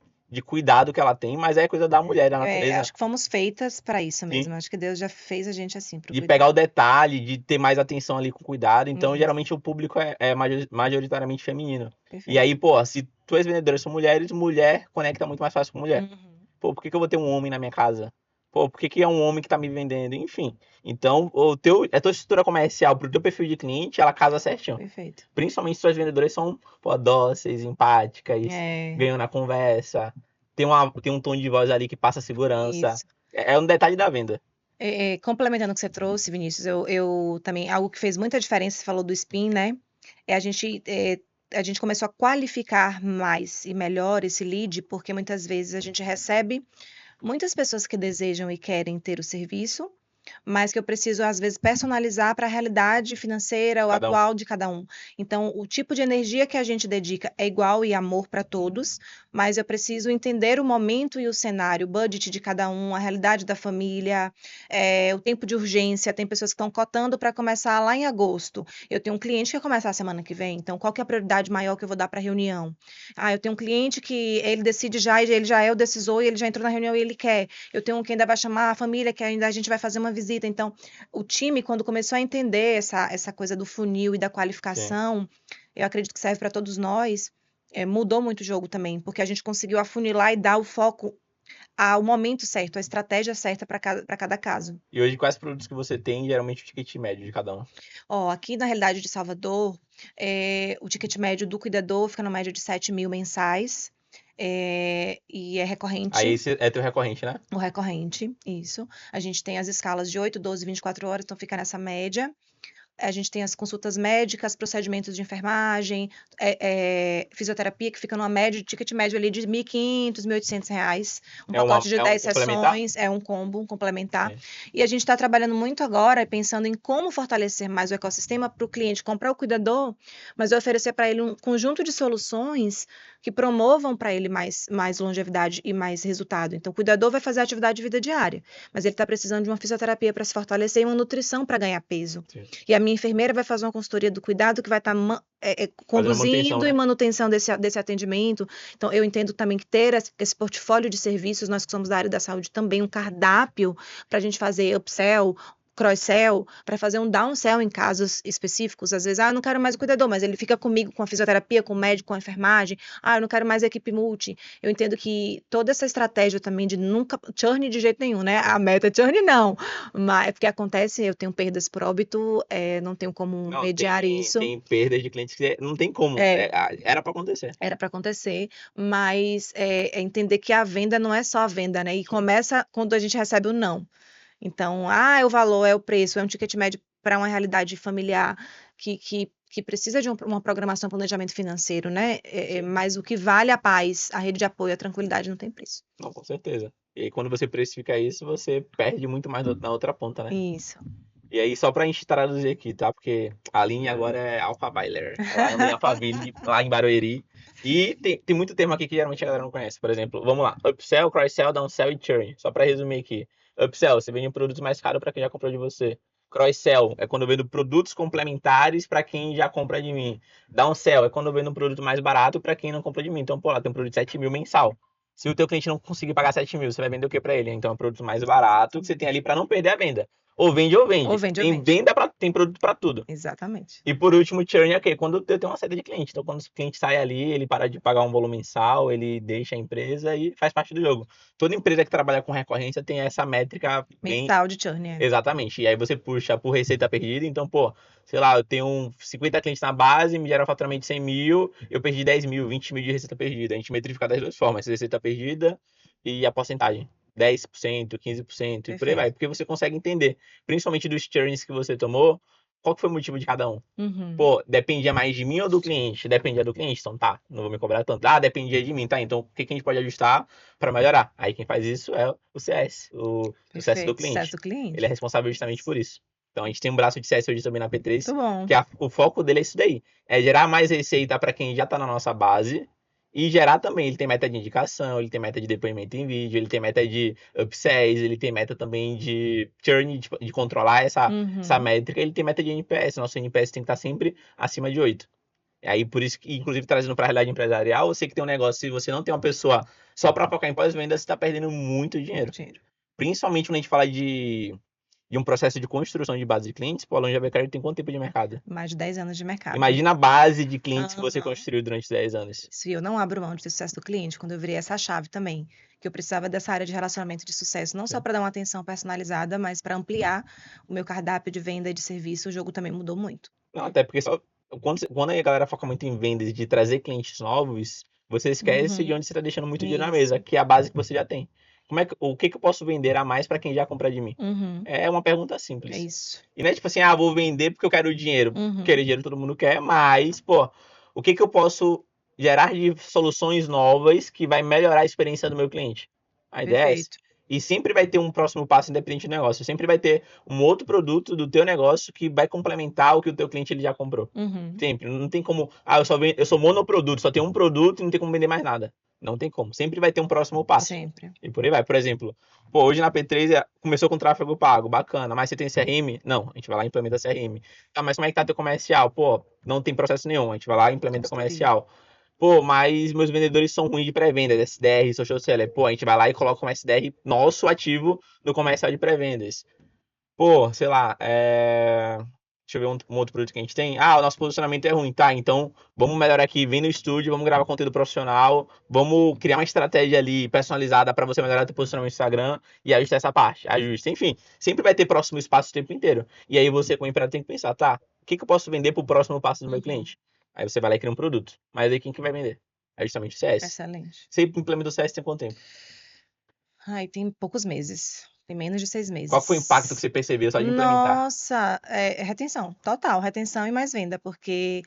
cuidado que ela tem, mas é coisa da mulher, da natureza. Acho que fomos feitas para isso Sim. mesmo. Acho que Deus já fez a gente assim, pro De cuidado. pegar o detalhe, de ter mais atenção ali com cuidado. Então, Isso. geralmente o público é majoritariamente feminino. Perfeito. E aí, pô, se tuas vendedoras são mulheres, mulher conecta muito mais fácil com mulher. Uhum. Pô, por que eu vou ter um homem na minha casa? Pô, por que é um homem que tá me vendendo? Enfim. Então, a tua estrutura comercial pro teu perfil de cliente, ela casa certinho. Perfeito. Principalmente se suas vendedoras são, pô, dóceis, empáticas, ganham na conversa. Tem um tom de voz ali que passa segurança. Isso. É um detalhe da venda. Complementando o que você trouxe, Vinícius, eu também, algo que fez muita diferença, você falou do SPIN, né? A gente começou a qualificar mais e melhor esse lead, porque muitas vezes a gente recebe muitas pessoas que desejam e querem ter o serviço, mas que eu preciso, às vezes, personalizar para a realidade financeira ou Cada um. atual de cada um. Então, o tipo de energia que a gente dedica é igual e amor para todos, mas eu preciso entender o momento e o cenário, o budget de cada um, a realidade da família, o tempo de urgência. Tem pessoas que estão cotando para começar lá em agosto. Eu tenho um cliente que vai começar a semana que vem, então qual que é a prioridade maior que eu vou dar para a reunião? Eu tenho um cliente que ele decide já, ele já é o decisor e ele já entrou na reunião e ele quer. Eu tenho um que ainda vai chamar a família, que ainda a gente vai fazer uma visita. Então, o time, quando começou a entender essa coisa do funil e da qualificação, eu acredito que serve para todos nós, mudou muito o jogo também, porque a gente conseguiu afunilar e dar o foco ao momento certo, a estratégia certa para cada caso. E hoje, quais produtos que você tem, geralmente o ticket médio de cada um? Aqui na realidade de Salvador, o ticket médio do cuidador fica na média de 7 mil mensais. E é recorrente. Aí esse é teu recorrente, né? O recorrente, isso. A gente tem as escalas de 8, 12, 24 horas, então fica nessa média. A gente tem as consultas médicas, procedimentos de enfermagem, fisioterapia, que fica numa média, de ticket médio ali de R$ 1.500, R$ 1.800. Um pacote de 10 sessões, é um combo, um complementar. E a gente está trabalhando muito agora, pensando em como fortalecer mais o ecossistema para o cliente comprar o cuidador, mas oferecer para ele um conjunto de soluções que promovam para ele mais longevidade e mais resultado. Então, o cuidador vai fazer a atividade de vida diária, mas ele está precisando de uma fisioterapia para se fortalecer e uma nutrição para ganhar peso. Sim. E a minha enfermeira vai fazer uma consultoria do cuidado que vai estar conduzindo e manutenção desse atendimento. Então, eu entendo também que ter esse portfólio de serviços, nós que somos da área da saúde também, um cardápio para a gente fazer upsell, cross-sell, para fazer um downsell em casos específicos. Às vezes, eu não quero mais o cuidador, mas ele fica comigo com a fisioterapia, com o médico, com a enfermagem. Eu não quero mais a equipe multi. Eu entendo que toda essa estratégia também de nunca churn de jeito nenhum, né? A meta churn não. Mas porque acontece, eu tenho perdas por óbito, não tenho como mediar isso. Tem perdas de clientes que não tem como. Era para acontecer. Era para acontecer, mas entender que a venda não é só a venda, né? E começa quando a gente recebe o não. Então, é o valor, é o preço, é um ticket médio para uma realidade familiar que precisa de uma programação, planejamento financeiro, né? Mas o que vale a paz, a rede de apoio, a tranquilidade não tem preço. Não, com certeza. E aí, quando você precifica isso, você perde muito mais na outra ponta, né? Isso. E aí, só pra gente traduzir aqui, tá? Porque a linha agora é Alphaville. Ela anda em Alphaville, lá em Barueri. E tem muito termo aqui que geralmente a galera não conhece. Por exemplo, vamos lá. Upsell, cross-sell, downsell e churn. Só pra resumir aqui. Upsell, você vende produtos mais caros para quem já comprou de você. Cross-sell é quando eu vendo produtos complementares para quem já compra de mim. Downsell é quando eu vendo um produto mais barato para quem não compra de mim. Então, lá tem um produto de 7 mil mensal. Se o teu cliente não conseguir pagar 7 mil, você vai vender o que para ele? Então é um produto mais barato que você tem ali para não perder a venda. Ou vende ou Ou vende. vende ou Tem vende. venda tem produto para tudo. Exatamente. E por último, churn é o quê? Quando eu tenho uma saída de cliente. Então, quando o cliente sai ali, ele para de pagar um volume mensal, ele deixa a empresa e faz parte do jogo. Toda empresa que trabalha com recorrência tem essa métrica bem. Mensal de churn, é. Exatamente. E aí você puxa por receita perdida. Então, pô, sei lá, eu tenho 50 clientes na base, me gera um faturamento de 100 mil, eu perdi 10 mil, 20 mil de receita perdida. A gente metrifica das duas formas, receita perdida e a porcentagem. 10%, 15% e por aí vai. Perfeito. Porque você consegue entender, principalmente dos churns que você tomou, qual que foi o motivo de cada um. Uhum. Pô, dependia mais de mim ou do cliente? Dependia do cliente, então tá, não vou me cobrar tanto. Ah, dependia de mim, tá? Então o que que a gente pode ajustar para melhorar? Aí quem faz isso é o CS, o sucesso do Perfeito. Sucesso cliente. do cliente. Ele é responsável justamente por isso. Então a gente tem um braço de CS hoje também na P3, Muito bom. que o foco dele é isso daí. É gerar mais receita para quem já tá na nossa base e gerar também. Ele tem meta de indicação, ele tem meta de depoimento em vídeo, ele tem meta de upsells, ele tem meta também de churn, de controlar essa Uhum. métrica, ele tem meta de NPS. Nosso NPS tem que estar sempre acima de 8. E aí, por isso que, inclusive, trazendo para a realidade empresarial, você que tem um negócio, se você não tem uma pessoa só para focar em pós-venda, você está perdendo muito dinheiro. Muito dinheiro. Principalmente quando a gente fala de um processo de construção de base de clientes, pô, a Longe Credit tem quanto tempo de mercado? Mais de 10 anos de mercado. Imagina a base de clientes que você Aham. construiu durante 10 anos. Se eu não abro mão de ter sucesso do cliente, quando eu virei essa chave também, que eu precisava dessa área de relacionamento de sucesso, não só para dar uma atenção personalizada, mas para ampliar o meu cardápio de venda e de serviço, o jogo também mudou muito. Não, até porque só quando a galera foca muito em vendas e de trazer clientes novos, você esquece de Uhum. onde você está deixando muito dinheiro na Isso. mesa, que é a base que você já tem. O que que eu posso vender a mais para quem já compra de mim? Uhum. É uma pergunta É simples. isso. E não é tipo assim, ah, vou vender porque eu quero dinheiro. Uhum. Querer dinheiro todo mundo quer, mas, pô, o que que eu posso gerar de soluções novas que vai melhorar a experiência do meu cliente? A ideia é essa. Perfeito. E sempre vai ter um próximo passo independente do negócio. Sempre vai ter um outro produto do teu negócio que vai complementar o que o teu cliente ele já comprou. Uhum. Sempre. Não tem como, ah, eu sou monoproduto, só tenho um produto e não tem como vender mais nada. Não tem como. Sempre vai ter um próximo passo. Sempre. E por aí vai. Por exemplo, pô, hoje na P3 começou com tráfego pago, bacana, mas você tem CRM? Não, a gente vai lá e implementa CRM. Tá, mas como é que tá teu comercial? Pô, não tem processo nenhum, a gente vai lá e implementa comercial. Pô, mas meus vendedores são ruins de pré-venda, SDR, social seller. Pô, a gente vai lá e coloca um SDR nosso ativo no comercial de pré-vendas. Pô, sei lá, deixa eu ver um outro produto que a gente tem. Ah, o nosso posicionamento é ruim, tá? Então, vamos melhorar aqui, vem no estúdio, vamos gravar conteúdo profissional, vamos criar uma estratégia ali personalizada para você melhorar teu posicionamento no Instagram e ajustar essa parte. Ajuste, enfim, sempre vai ter próximo espaço o tempo inteiro. E aí você, como empresário, tem que pensar, tá? O que que eu posso vender pro próximo passo do meu cliente? Aí você vai lá e cria um produto. Mas aí quem que vai vender? É justamente o CS. Excelente. Você implementou o CS tem quanto tempo? Ai, tem poucos meses. Tem menos de 6 meses. Qual foi o impacto que você percebeu só de implementar? Nossa, retenção, total, retenção e mais venda, porque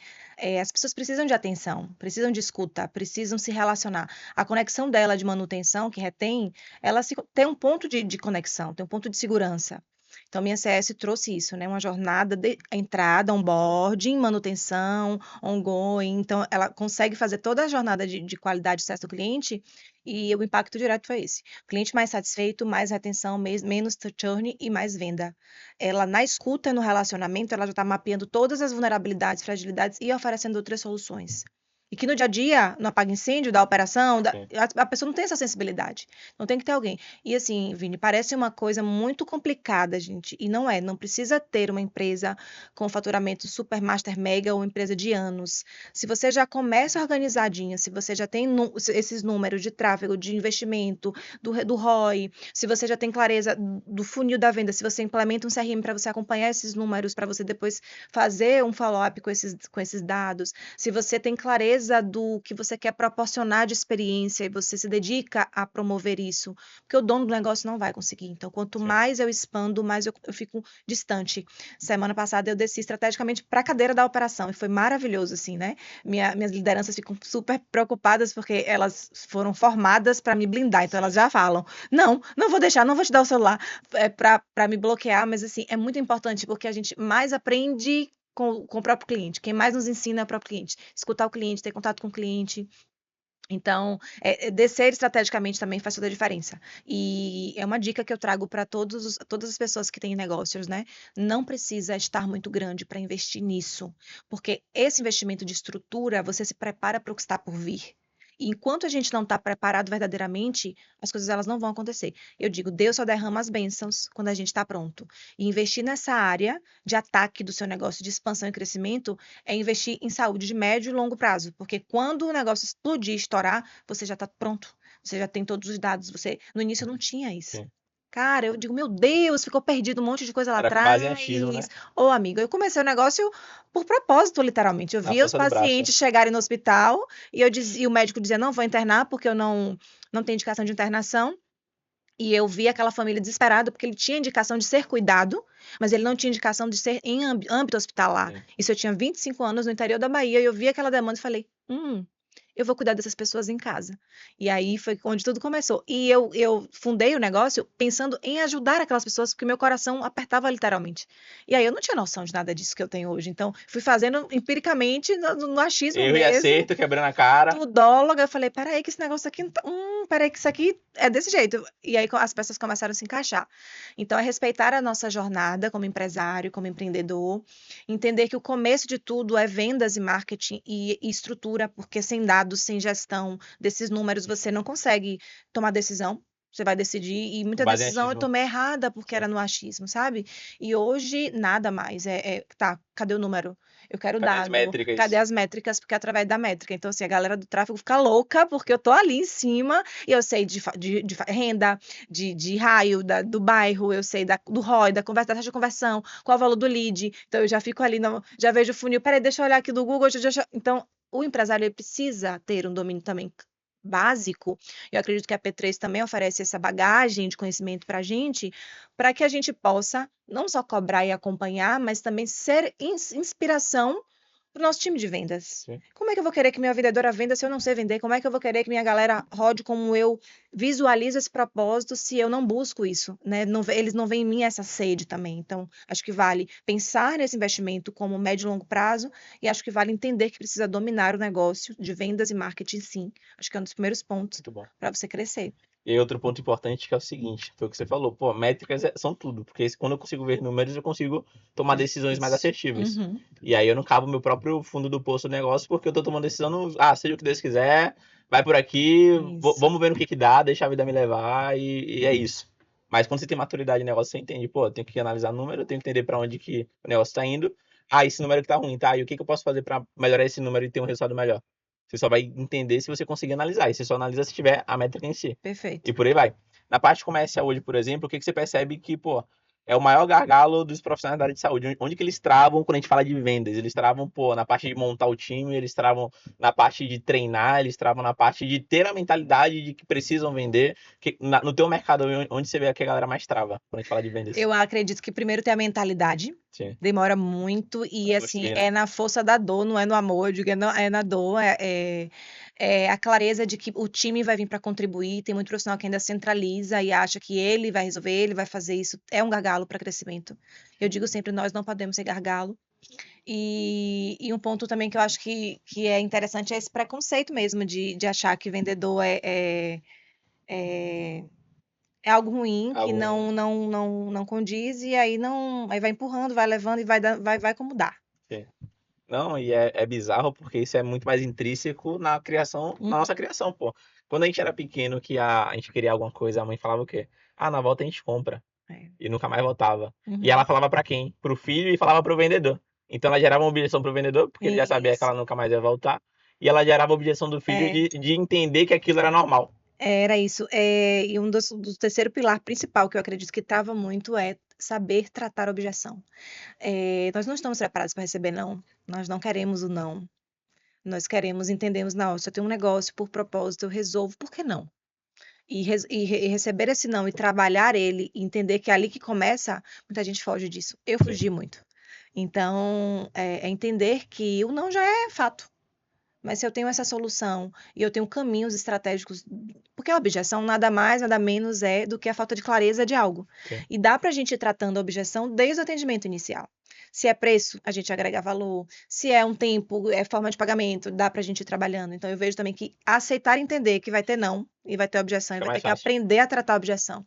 as pessoas precisam de atenção, precisam de escuta, precisam se relacionar. A conexão dela de manutenção, que retém, ela tem um ponto de conexão, tem um ponto de segurança. Então, minha CS trouxe isso, né? Uma jornada de entrada, onboarding, manutenção, ongoing. Então, ela consegue fazer toda a jornada de qualidade de sucesso do cliente e o impacto direto foi esse. Cliente mais satisfeito, mais retenção, menos churn e mais venda. Ela, na escuta, no relacionamento, ela já está mapeando todas as vulnerabilidades, fragilidades e oferecendo outras soluções. E que no dia a dia, no apaga-incêndio da operação, a pessoa não tem essa sensibilidade. Não tem que ter alguém. E assim, Vini, parece uma coisa muito complicada, gente. E não é. Não precisa ter uma empresa com faturamento super, master, mega ou empresa de anos. Se você já começa organizadinha, se você já tem esses números de tráfego, de investimento, do ROI, se você já tem clareza do funil da venda, se você implementa um CRM para você acompanhar esses números, para você depois fazer um follow-up com esses dados, se você tem clareza do que você quer proporcionar de experiência e você se dedica a promover isso, porque o dono do negócio não vai conseguir. Então, quanto mais eu expando, mais eu fico distante. Semana passada eu desci estrategicamente para a cadeira da operação e foi maravilhoso, assim, né? Minhas lideranças ficam super preocupadas porque elas foram formadas para me blindar, então elas já falam: não vou deixar, não vou te dar o celular para me bloquear, mas assim, é muito importante porque a gente mais aprende com o próprio cliente. Quem mais nos ensina é o próprio cliente. Escutar o cliente, ter contato com o cliente. Então, descer estrategicamente também faz toda a diferença. E é uma dica que eu trago para todas as pessoas que têm negócios, né? Não precisa estar muito grande para investir nisso, porque esse investimento de estrutura, você se prepara para o que está por vir. E enquanto a gente não está preparado verdadeiramente, as coisas elas não vão acontecer. Eu digo, Deus só derrama as bênçãos quando a gente está pronto. E investir nessa área de ataque do seu negócio, de expansão e crescimento, é investir em saúde de médio e longo prazo. Porque quando o negócio explodir, estourar, você já está pronto. Você já tem todos os dados. No início eu não tinha isso. Sim. Cara, eu digo, meu Deus, ficou perdido um monte de coisa lá Era com atrás. base em achismo, né? Ô, amigo, eu comecei o negócio por propósito, literalmente. Eu Na via os força do braço. pacientes chegarem no hospital e o médico dizia, não vou internar porque eu não tenho indicação de internação. E eu vi aquela família desesperada porque ele tinha indicação de ser cuidado, mas ele não tinha indicação de ser em âmbito hospitalar. Sim. Isso eu tinha 25 anos no interior da Bahia e eu vi aquela demanda e falei, eu vou cuidar dessas pessoas em casa. E aí foi onde tudo começou. E eu fundei o negócio pensando em ajudar aquelas pessoas, porque meu coração apertava literalmente. E aí eu não tinha noção de nada disso que eu tenho hoje. Então, fui fazendo empiricamente, no achismo Erro e mesmo, acerto, quebrando a cara. tudóloga. Eu falei, peraí, que esse negócio aqui não tá. Peraí, que isso aqui é desse jeito. E aí as peças começaram a se encaixar. Então, é respeitar a nossa jornada como empresário, como empreendedor, entender que o começo de tudo é vendas e marketing e estrutura, porque sem dados, sem gestão desses números, você não consegue tomar decisão. Você vai decidir, e Com muita base em decisão eu achismo. tomei errada porque Sim. era no achismo, sabe? E hoje nada mais. Tá, cadê o número? Eu quero Cadê as dado. métricas? Cadê as métricas? Porque é através da métrica. Então, assim, a galera do tráfego fica louca porque eu tô ali em cima e eu sei de renda, de raio do bairro, eu sei do ROI, da taxa de conversão, qual é o valor do lead. Então, eu já fico ali, já vejo o funil. Peraí, deixa eu olhar aqui do Google. Então, o empresário ele precisa ter um domínio também básico. Eu acredito que a P3 também oferece essa bagagem de conhecimento para a gente, para que a gente possa não só cobrar e acompanhar, mas também ser inspiração para o nosso time de vendas. Sim. Como é que eu vou querer que minha vendedora venda se eu não sei vender? Como é que eu vou querer que minha galera rode como eu visualizo esse propósito se eu não busco isso, né? Eles não veem em mim essa sede também. Então, acho que vale pensar nesse investimento como médio e longo prazo e acho que vale entender que precisa dominar o negócio de vendas e marketing, sim. Acho que é um dos primeiros pontos Muito bom. para você crescer. E aí, outro ponto importante que é o seguinte, foi o que você falou, pô, métricas são tudo, porque quando eu consigo ver números, eu consigo tomar decisões mais assertivas. Uhum. E aí eu não cavo meu próprio fundo do poço do negócio, porque eu tô tomando decisão, seja o que Deus quiser, vai por aqui, Isso. vamos ver no que dá, deixa a vida me levar, e é isso. Mas quando você tem maturidade de negócio, você entende, pô, eu tenho que analisar número, eu tenho que entender para onde que o negócio tá indo. Esse número que tá ruim, tá? E o que eu posso fazer para melhorar esse número e ter um resultado melhor? Você só vai entender se você conseguir analisar, e você só analisa se tiver a métrica em si. Perfeito. E por aí vai. Na parte comercial hoje, por exemplo, o que você percebe que, pô, é o maior gargalo dos profissionais da área de saúde. Onde que eles travam quando a gente fala de vendas? Eles travam, pô, na parte de montar o time, eles travam na parte de treinar, eles travam na parte de ter a mentalidade de que precisam vender. No teu mercado, onde você vê que a galera mais trava quando a gente fala de vendas? Eu acredito que primeiro tem a mentalidade. Sim. Demora muito e, assim, Gostei, né? é na força da dor, não é no amor, eu digo, é na dor, é a clareza de que o time vai vir para contribuir. Tem muito profissional que ainda centraliza e acha que ele vai resolver, ele vai fazer isso. É um gargalo para crescimento. Eu digo sempre, nós não podemos ser gargalo. E um ponto também que eu acho que é interessante é esse preconceito mesmo de achar que vendedor é algo ruim, que Algo ruim. não condiz, e aí aí vai empurrando, vai levando e vai como dá. Sim. Não, e é bizarro porque isso é muito mais intrínseco na criação, na nossa criação, pô. Quando a gente era pequeno, que a gente queria alguma coisa, a mãe falava o quê? Na volta a gente compra. É. E nunca mais voltava. Uhum. E ela falava pra quem? Pro filho e falava pro vendedor. Então ela gerava uma objeção pro vendedor, porque ele já sabia que Isso. ela nunca mais ia voltar. E ela gerava a objeção do filho É. de entender que aquilo era normal. Era isso. E do terceiro pilar principal que eu acredito que trava muito é saber tratar a objeção. Nós não estamos preparados para receber não. Nós não queremos o não. Nós entendemos, não, se eu tenho um negócio por propósito, eu resolvo, por que não? E receber esse não e trabalhar ele, e entender que é ali que começa, muita gente foge disso. Eu fugi muito. Então, é entender que o não já é fato. Mas se eu tenho essa solução e eu tenho caminhos estratégicos, porque a objeção nada mais, nada menos é do que a falta de clareza de algo. Sim. E dá para a gente ir tratando a objeção desde o atendimento inicial. Se é preço, a gente agrega valor. Se é um tempo, é forma de pagamento, dá para a gente ir trabalhando. Então, eu vejo também que aceitar e entender que vai ter não e vai ter objeção e Fica vai mais ter que fácil. aprender a tratar a objeção.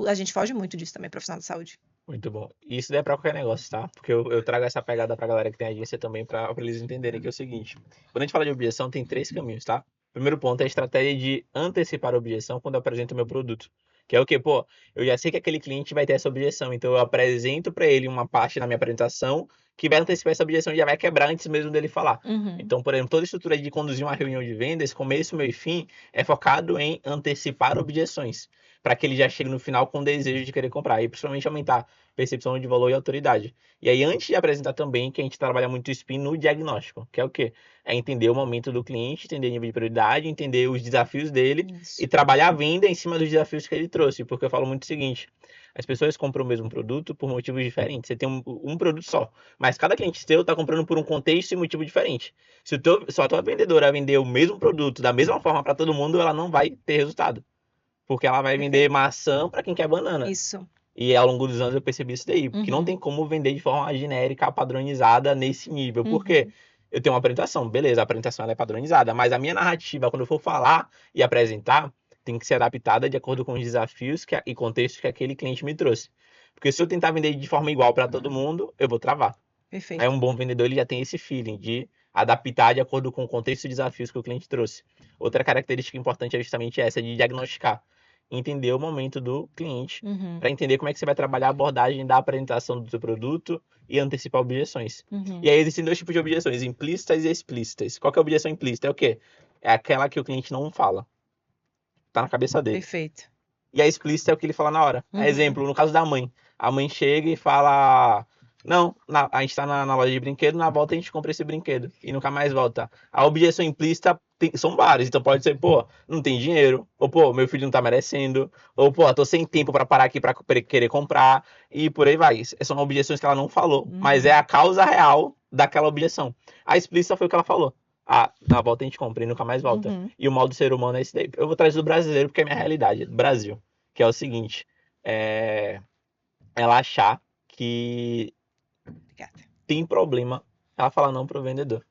A gente foge muito disso também, profissional de saúde. Muito bom. E isso daí é pra qualquer negócio, tá? Porque eu trago essa pegada pra galera que tem agência também, pra eles entenderem que é o seguinte. Quando a gente fala de objeção, tem três caminhos, tá? Primeiro ponto é a estratégia de antecipar a objeção quando eu apresento o meu produto. Que é o quê? Pô, eu já sei que aquele cliente vai ter essa objeção, então eu apresento para ele uma parte na minha apresentação que vai antecipar essa objeção e já vai quebrar antes mesmo dele falar. Uhum. Então, por exemplo, toda a estrutura de conduzir uma reunião de vendas, começo, meio e fim, é focado em antecipar objeções, para que ele já chegue no final com desejo de querer comprar, e principalmente aumentar percepção de valor e autoridade. E aí, antes de apresentar também, que a gente trabalha muito o spin no diagnóstico, que é o quê? É entender o momento do cliente, entender o nível de prioridade, entender os desafios dele Isso. e trabalhar a venda em cima dos desafios que ele trouxe. Porque eu falo muito o seguinte: as pessoas compram o mesmo produto por motivos diferentes. Você tem um produto só, mas cada cliente seu está comprando por um contexto e motivo diferente. Se a tua vendedora vender o mesmo produto da mesma forma para todo mundo, ela não vai ter resultado. Porque ela vai vender Perfeito. maçã para quem quer banana. Isso. E ao longo dos anos eu percebi isso daí, porque não Uhum. tem como vender de forma genérica, padronizada nesse nível. Por quê? Uhum. Eu tenho uma apresentação, beleza, a apresentação ela é padronizada, mas a minha narrativa, quando eu for falar e apresentar, tem que ser adaptada de acordo com os desafios e contextos que aquele cliente me trouxe. Porque se eu tentar vender de forma igual para todo mundo, eu vou travar. Aí Perfeito. um bom vendedor ele já tem esse feeling de adaptar de acordo com o contexto e desafios que o cliente trouxe. Outra característica importante é justamente essa de diagnosticar, entender o momento do cliente, Uhum. para entender como é que você vai trabalhar a abordagem da apresentação do seu produto e antecipar objeções. Uhum. E aí existem dois tipos de objeções, implícitas e explícitas. Qual que é a objeção implícita? É o quê? É aquela que o cliente não fala, tá na cabeça dele. Perfeito. E a explícita é o que ele fala na hora. Uhum. Exemplo, no caso da mãe. A mãe chega e fala: Não, a gente tá na loja de brinquedo, na volta a gente compra esse brinquedo. E nunca mais volta. A objeção implícita são várias. Então pode ser: pô, não tem dinheiro. Ou pô, meu filho não tá merecendo. Ou pô, tô sem tempo pra parar aqui pra querer comprar. E por aí vai. São objeções que ela não falou. Mas é a causa real daquela objeção. A explícita foi o que ela falou. Ah, na volta a gente compra e nunca mais volta. Uhum. E o mal do ser humano é esse daí. Eu vou trazer do brasileiro porque é a minha realidade, do Brasil. Que é o seguinte: é... ela achar que Obrigada. tem problema ela falar não pro vendedor.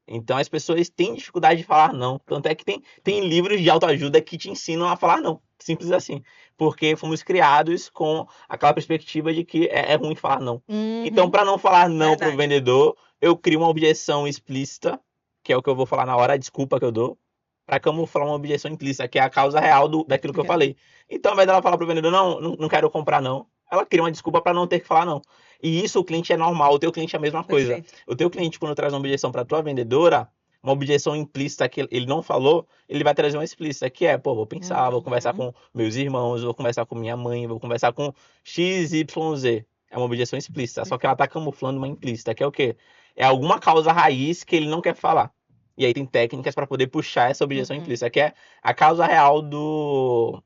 Então as pessoas têm dificuldade de falar não. Tanto é que tem livros de autoajuda que te ensinam a falar não. Simples assim. Porque fomos criados com aquela perspectiva de que é ruim falar não. Então, Uhum. para não falar não pro Verdade. vendedor, eu crio uma objeção explícita, que é o que eu vou falar na hora, a desculpa que eu dou, para camuflar uma objeção implícita, que é a causa real daquilo que eu Ok. falei. Então, ao invés dela falar pro vendedor, não quero comprar não, ela cria uma desculpa para não ter que falar não. E isso o cliente é normal, o teu cliente é a mesma coisa. Perfeito. O teu cliente, quando traz uma objeção para tua vendedora, uma objeção implícita que ele não falou, ele vai trazer uma explícita, que é, pô, vou pensar, vou conversar com meus irmãos, vou conversar com minha mãe, vou conversar com XYZ. É uma objeção explícita, só que ela tá camuflando uma implícita, que é o quê? É alguma causa raiz que ele não quer falar. E aí tem técnicas para poder puxar essa objeção implícita, que é a causa real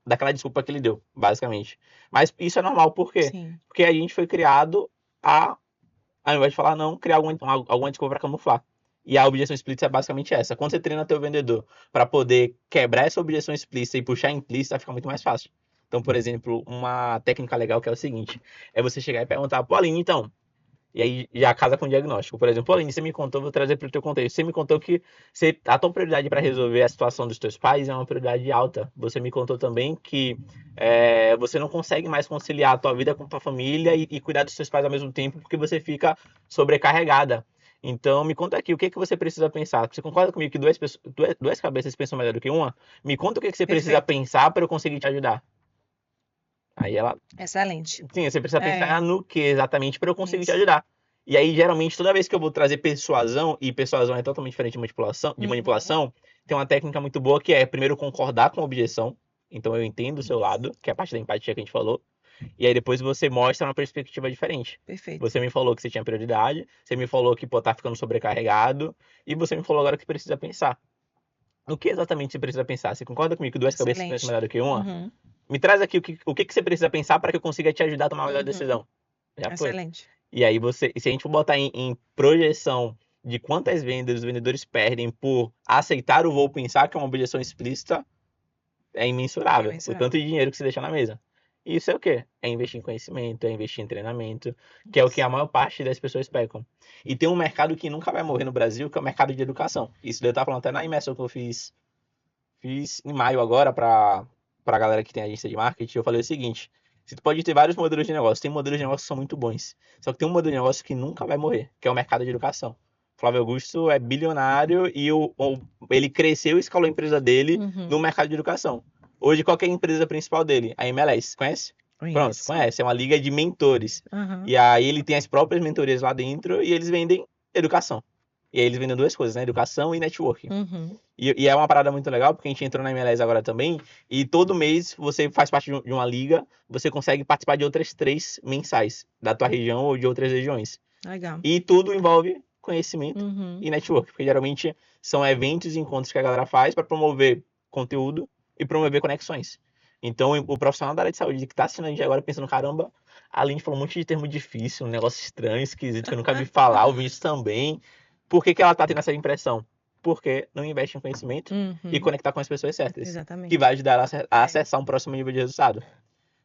daquela desculpa que ele deu, basicamente. Mas isso é normal, por quê? Sim. Porque a gente foi criado ao invés de falar não, criar alguma desculpa para camuflar. E a objeção explícita é basicamente essa. Quando você treina teu vendedor para poder quebrar essa objeção explícita e puxar a implícita, fica muito mais fácil. Então, por exemplo, uma técnica legal que é o seguinte: é você chegar e perguntar, pô, Aline, então. E aí já casa com o diagnóstico. Por exemplo, Aline, você me contou, vou trazer para o teu contexto. Você me contou que a tua prioridade para resolver a situação dos teus pais é uma prioridade alta. Você me contou também que você não consegue mais conciliar a tua vida com a tua família e cuidar dos teus pais ao mesmo tempo porque você fica sobrecarregada. Então, me conta aqui, o que que você precisa pensar? Você concorda comigo que duas cabeças pensam melhor do que uma? Me conta o que que você precisa Perfeito. pensar para eu conseguir te ajudar. Aí ela, Excelente. sim, você precisa pensar no que exatamente para eu conseguir te Isso. ajudar. E aí, geralmente, toda vez que eu vou trazer persuasão, e persuasão é totalmente diferente de manipulação, tem uma técnica muito boa que é primeiro concordar com a objeção. Então eu entendo o seu lado, que é a parte da empatia que a gente falou. E aí depois você mostra uma perspectiva diferente. Perfeito. Você me falou que você tinha prioridade, você me falou que pô, tá ficando sobrecarregado, e você me falou agora que precisa pensar. No que exatamente você precisa pensar? Você concorda comigo que duas cabeças pensam Excelente. melhor do que uma? Me traz aqui o que você precisa pensar para que eu consiga te ajudar a tomar a melhor decisão. Já foi. Excelente. E aí se a gente for botar em projeção de quantas vendas os vendedores perdem por aceitar o vou pensar, que é uma objeção explícita, é imensurável. O Imensurável. tanto de dinheiro que se deixa na mesa. E isso é o quê? É investir em conhecimento, é investir em treinamento, que é o que a maior parte das pessoas pecam. E tem um mercado que nunca vai morrer no Brasil, que é o mercado de educação. Isso daí eu tava falando até na imersão que eu fiz em maio agora pra galera que tem agência de marketing. Eu falei o seguinte: você pode ter vários modelos de negócio, tem modelos de negócio que são muito bons. Só que tem um modelo de negócio que nunca vai morrer, que é o mercado de educação. Flávio Augusto é bilionário e ele cresceu e escalou a empresa dele no mercado de educação. Hoje, qual que é a empresa principal dele? A MLS, conhece? Pronto, Conheço. conhece. É uma liga de mentores. E aí ele tem as próprias mentorias lá dentro e eles vendem educação. E aí eles vendem duas coisas, né? Educação e networking. E é uma parada muito legal, porque a gente entrou na MLS agora também, e todo mês você faz parte de uma liga, você consegue participar de outras 3 mensais, da tua região ou de outras regiões. Legal. E tudo envolve conhecimento e network, porque geralmente são eventos e encontros que a galera faz para promover conteúdo e promover conexões. Então, o profissional da área de saúde que está assistindo a gente agora pensando, caramba, a Aline falou um monte de termo difícil, um negócio estranho, esquisito, que eu nunca vi falar, o Vinícius também. Por que ela está tendo essa impressão? Porque não investe em conhecimento e conectar com as pessoas certas, Exatamente. que vai ajudar ela a acessar um próximo nível de resultado.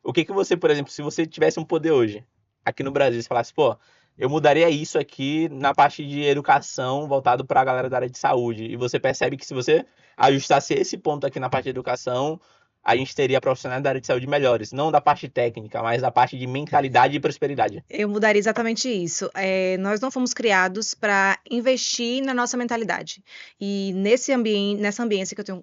O que você, por exemplo, se você tivesse um poder hoje, aqui no Brasil, você falasse, pô, eu mudaria isso aqui na parte de educação voltado para a galera da área de saúde. E você percebe que se você ajustasse esse ponto aqui na parte de educação, a gente teria profissionais da área de saúde melhores. Não da parte técnica, mas da parte de mentalidade e prosperidade. Eu mudaria exatamente isso. Nós não fomos criados para investir na nossa mentalidade. E nessa ambiência que eu tenho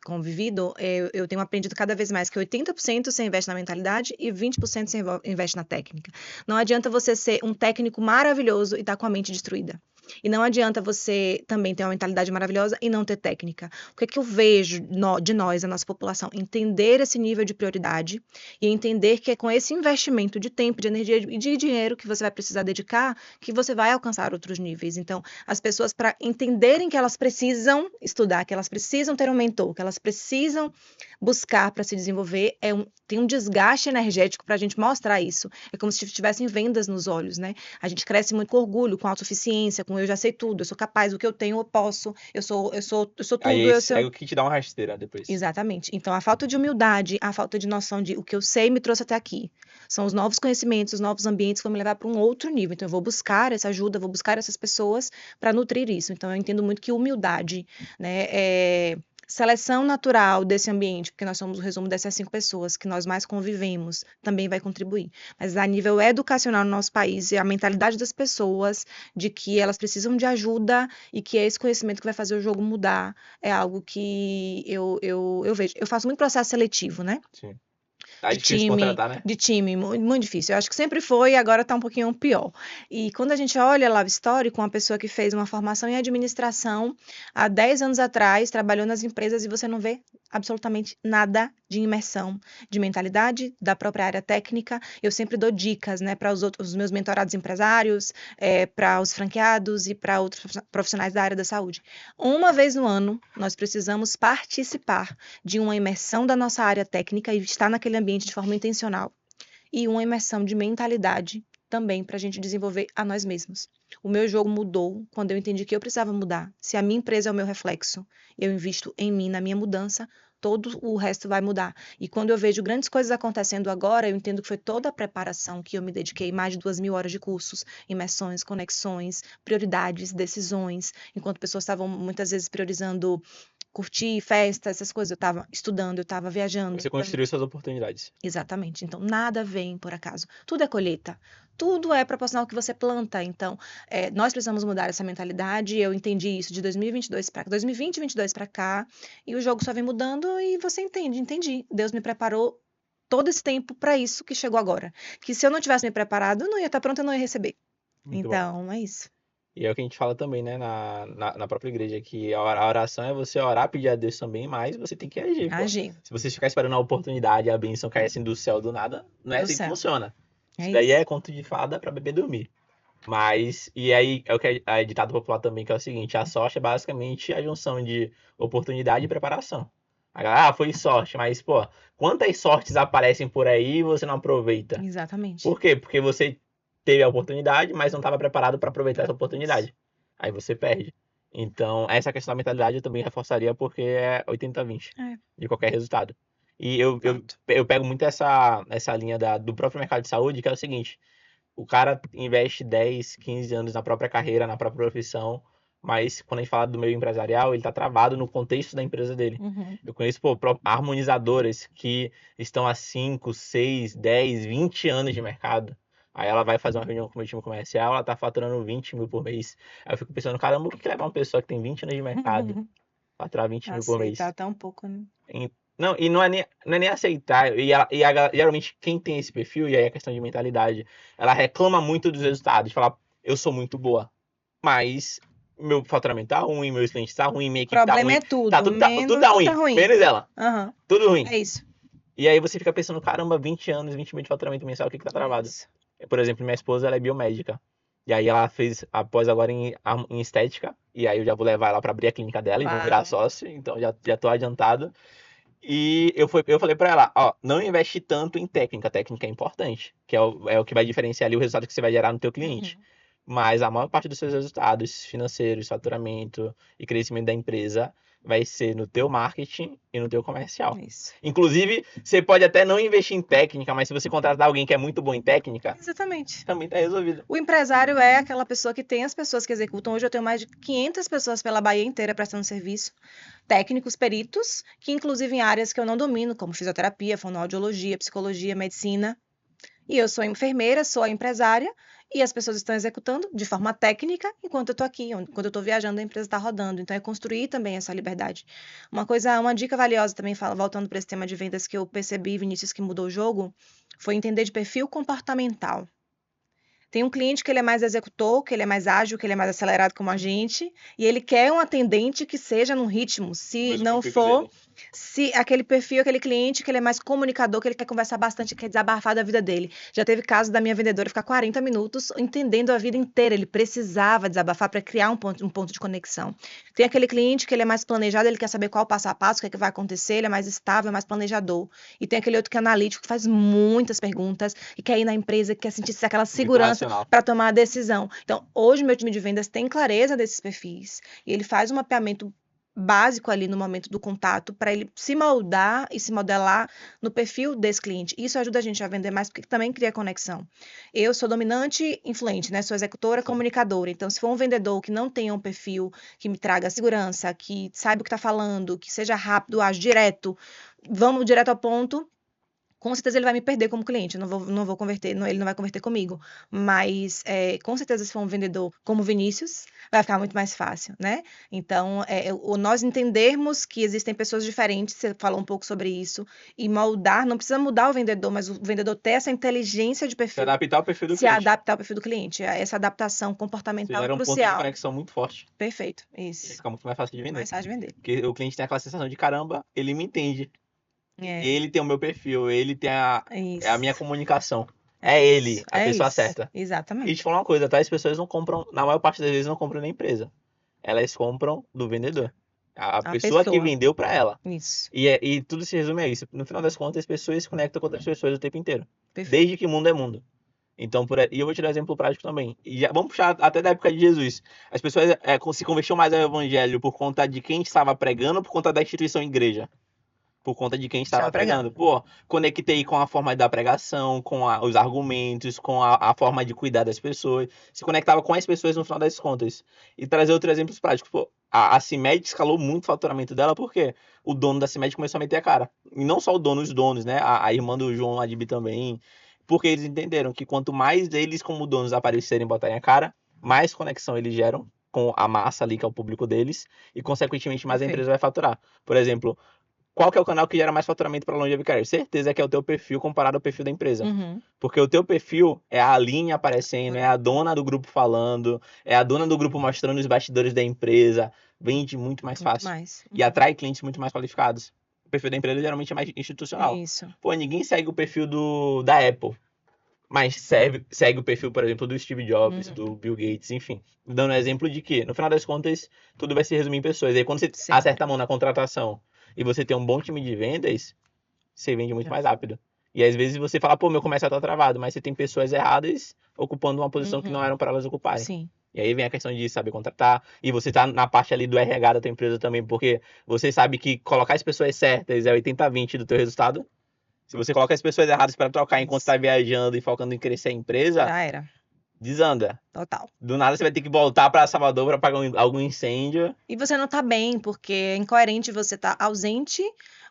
convivido, eu tenho aprendido cada vez mais que 80% você investe na mentalidade e 20% você investe na técnica. Não adianta você ser um técnico maravilhoso e estar com a mente destruída. E não adianta você também ter uma mentalidade maravilhosa e não ter técnica. O que é que eu vejo de nós, a nossa população? Entender esse nível de prioridade e entender que é com esse investimento de tempo, de energia e de dinheiro que você vai precisar dedicar, que você vai alcançar outros níveis. Então, as pessoas, para entenderem que elas precisam estudar, que elas precisam ter um mentor, que elas precisam buscar para se desenvolver, tem um desgaste energético para a gente mostrar isso. É como se tivessem vendas nos olhos, né? A gente cresce muito com orgulho, com autossuficiência, com eu já sei tudo, eu sou capaz, o que eu tenho eu posso, eu sou tudo. Aí esse é o que te dá uma rasteira depois. Exatamente. Então, a falta de humildade, a falta de noção de o que eu sei me trouxe até aqui. São os novos conhecimentos, os novos ambientes que vão me levar para um outro nível. Então, eu vou buscar essa ajuda, vou buscar essas pessoas para nutrir isso. Então, eu entendo muito que humildade, né, seleção natural desse ambiente, porque nós somos o resumo dessas 5 pessoas que nós mais convivemos, também vai contribuir. Mas a nível educacional no nosso país, e a mentalidade das pessoas de que elas precisam de ajuda e que é esse conhecimento que vai fazer o jogo mudar, é algo que eu vejo. Eu faço muito processo seletivo, né? Sim. Tá difícil contratar, né? De time, muito, muito difícil. Eu acho que sempre foi e agora está um pouquinho pior. E quando a gente olha a Love Story com uma pessoa que fez uma formação em administração há 10 anos atrás, trabalhou nas empresas e você não vê absolutamente nada de imersão, de mentalidade, da própria área técnica. Eu sempre dou dicas, né, para os meus mentorados empresários, para os franqueados e para outros profissionais da área da saúde. Uma vez no ano, nós precisamos participar de uma imersão da nossa área técnica e estar naquele ambiente de forma intencional. E uma imersão de mentalidade também para a gente desenvolver a nós mesmos. O meu jogo mudou quando eu entendi que eu precisava mudar. Se a minha empresa é o meu reflexo, eu invisto em mim, na minha mudança, todo o resto vai mudar. E quando eu vejo grandes coisas acontecendo agora, eu entendo que foi toda a preparação que eu me dediquei, mais de 2.000 horas de cursos, imersões, conexões, prioridades, decisões, enquanto pessoas estavam muitas vezes priorizando curtir festa, essas coisas. Eu estava estudando, eu estava viajando. Você construiu suas oportunidades. Exatamente. Então, nada vem por acaso. Tudo é colheita. Tudo é proporcional ao que você planta. Então, nós precisamos mudar essa mentalidade. Eu entendi isso de 2022 para 2020 e 2022 para cá. E o jogo só vem mudando e você entendi. Deus me preparou todo esse tempo para isso que chegou agora. Que se eu não tivesse me preparado, eu não ia estar pronta, eu não ia receber. Muito então, bom. É isso. E é o que a gente fala também, né, na própria igreja, que a oração é você orar, pedir a Deus também, mas você tem que agir, pô. Agir. Se você ficar esperando a oportunidade, a bênção cair assim do céu do nada, não é Do assim que céu. funciona. É Isso daí isso. é conto de fada pra beber dormir. Mas, e aí é o que é ditado popular também, que é o seguinte, a sorte é basicamente a junção de oportunidade e preparação. A galera, foi sorte, mas, pô, quantas sortes aparecem por aí e você não aproveita? Exatamente. Por quê? Porque você teve a oportunidade, mas não estava preparado para aproveitar essa oportunidade. Aí você perde. Então, essa questão da mentalidade eu também reforçaria porque é 80-20 de qualquer resultado. E eu pego muito essa linha do próprio mercado de saúde, que é o seguinte: o cara investe 10, 15 anos na própria carreira, na própria profissão, mas quando a gente fala do meio empresarial, ele está travado no contexto da empresa dele. Eu conheço harmonizadoras que estão há 5, 6, 10, 20 anos de mercado. Aí ela vai fazer uma reunião com o meu time comercial, ela tá faturando 20 mil por mês. Aí eu fico pensando, caramba, o que leva uma pessoa que tem 20 anos de mercado faturar 20 mil por mês? Aceitar até um pouco, né? Não, e não é nem aceitar. Geralmente, quem tem esse perfil, e aí é questão de mentalidade, ela reclama muito dos resultados. Fala, eu sou muito boa, mas meu faturamento tá ruim, meus clientes tá ruim, minha O equipe tá problema ruim. é Tá, tudo, tudo tá tudo tá ruim, ruim. menos ela. Aham, Tudo ruim. é isso. E aí você fica pensando, caramba, 20 anos, 20 mil de faturamento mensal, o que tá travado? Isso. Por exemplo, minha esposa, ela é biomédica. E aí ela fez após agora em estética. E aí eu já vou levar ela pra abrir a clínica dela e vou virar Uau. sócio. Então já tô adiantado. E eu falei pra ela, ó, não investe tanto em técnica. Técnica é importante, que é o que vai diferenciar ali o resultado que você vai gerar no teu cliente. Uhum. Mas a maior parte dos seus resultados financeiros, faturamento e crescimento da empresa vai ser no teu marketing e no teu comercial. Isso. Inclusive, você pode até não investir em técnica, mas se você contratar alguém que é muito bom em técnica, Exatamente. também tá resolvido. O empresário é aquela pessoa que tem as pessoas que executam. Hoje eu tenho mais de 500 pessoas pela Bahia inteira prestando serviço. Técnicos, peritos, que inclusive em áreas que eu não domino, como fisioterapia, fonoaudiologia, psicologia, medicina. E eu sou enfermeira, sou a empresária, e as pessoas estão executando de forma técnica enquanto eu estou aqui, quando eu estou viajando, a empresa está rodando. Então, é construir também essa liberdade. Uma dica valiosa também, voltando para esse tema de vendas que eu percebi, Vinícius, que mudou o jogo, foi entender de perfil comportamental. Tem um cliente que ele é mais executor, que ele é mais ágil, que ele é mais acelerado como a gente, e ele quer um atendente que seja num ritmo. Se Mas o não perfil for, dele. se aquele perfil, aquele cliente que ele é mais comunicador, que ele quer conversar bastante, quer desabafar da vida dele. Já teve caso da minha vendedora ficar 40 minutos entendendo a vida inteira. Ele precisava desabafar para criar um ponto de conexão. Tem aquele cliente que ele é mais planejado, ele quer saber qual o passo a passo, o que é que vai acontecer, ele é mais estável, é mais planejador. E tem aquele outro que é analítico, que faz muitas perguntas e quer ir na empresa, que quer sentir aquela Muito segurança racional. para tomar a decisão. Então, hoje meu time de vendas tem clareza desses perfis e ele faz um mapeamento básico ali no momento do contato para ele se moldar e se modelar no perfil desse cliente. Isso ajuda a gente a vender mais porque também cria conexão. Eu sou dominante, influente, né? Sou executora, Sim. comunicadora. Então, se for um vendedor que não tenha um perfil que me traga segurança, que saiba o que está falando, que seja rápido, ágil, direto, vamos direto ao ponto, com certeza ele vai me perder como cliente, eu não vou converter, ele não vai converter comigo. Mas, com certeza, se for um vendedor como o Vinícius, vai ficar muito mais fácil, né? Então, nós entendermos que existem pessoas diferentes, você falou um pouco sobre isso, e moldar, não precisa mudar o vendedor, mas o vendedor ter essa inteligência de Se perfil, adaptar ao perfil do se cliente. adaptar ao perfil do cliente. Essa adaptação Você comportamental é gera um ponto de crucial. conexão muito forte. Perfeito, E isso. fica muito mais fácil de Muito vender. mais fácil de vender. Porque o cliente tem aquela sensação de, caramba, ele me entende. É, Ele tem o meu perfil, ele tem a minha isso. comunicação. É É ele, isso. a É pessoa isso. certa. E Exatamente. te falar uma coisa, tá? As pessoas não compram, na maior parte das vezes, não compram na empresa. Elas compram do vendedor. A A pessoa que pessoa. vendeu pra ela. Isso. E tudo se resume a isso. No final das contas, as pessoas se conectam com outras pessoas o tempo inteiro. Perfeito. Desde que mundo é mundo. Então, e eu vou te dar um exemplo prático também. E vamos puxar até da época de Jesus. As pessoas se convertiam mais ao evangelho por conta de quem estava pregando, por conta da instituição igreja. Por conta de quem estava pregando. Pô, conectei com a forma da pregação, com os argumentos, com a forma de cuidar das pessoas. Se conectava com as pessoas no final das contas. E trazer outros exemplos práticos. Pô, a CIMED escalou muito o faturamento dela porque o dono da CIMED começou a meter a cara. E não só o dono, os donos, né? A irmã do João Adib também. Porque eles entenderam que quanto mais eles, como donos, aparecerem e botarem a cara, mais conexão eles geram com a massa ali, que é o público deles, e consequentemente mais a empresa vai faturar. Por exemplo, qual que é o canal que gera mais faturamento para a Longevi Career? Certeza que é o teu perfil comparado ao perfil da empresa. Uhum. Porque o teu perfil é a linha aparecendo, é a dona do grupo falando, é a dona do grupo mostrando os bastidores da empresa. Vende muito mais fácil. E atrai clientes muito mais qualificados. O perfil da empresa geralmente é mais institucional. Isso. Pô, ninguém segue o perfil da Apple. Mas segue o perfil, por exemplo, do Steve Jobs, do Bill Gates, enfim. Dando exemplo de que, no final das contas, tudo vai se resumir em pessoas. Aí quando você acerta a mão na contratação e você tem um bom time de vendas, você vende muito mais rápido. E às vezes você fala, pô, meu comércio tá travado, mas você tem pessoas erradas ocupando uma posição que não eram para elas ocuparem. Sim. E aí vem a questão de saber contratar, e você tá na parte ali do RH da tua empresa também, porque você sabe que colocar as pessoas certas é 80-20 do teu resultado. Se você coloca as pessoas erradas para trocar enquanto está viajando e focando em crescer a empresa, já era. Desanda. Total. Do nada você vai ter que voltar para Salvador para apagar algum incêndio. E você não tá bem, porque é incoerente você estar ausente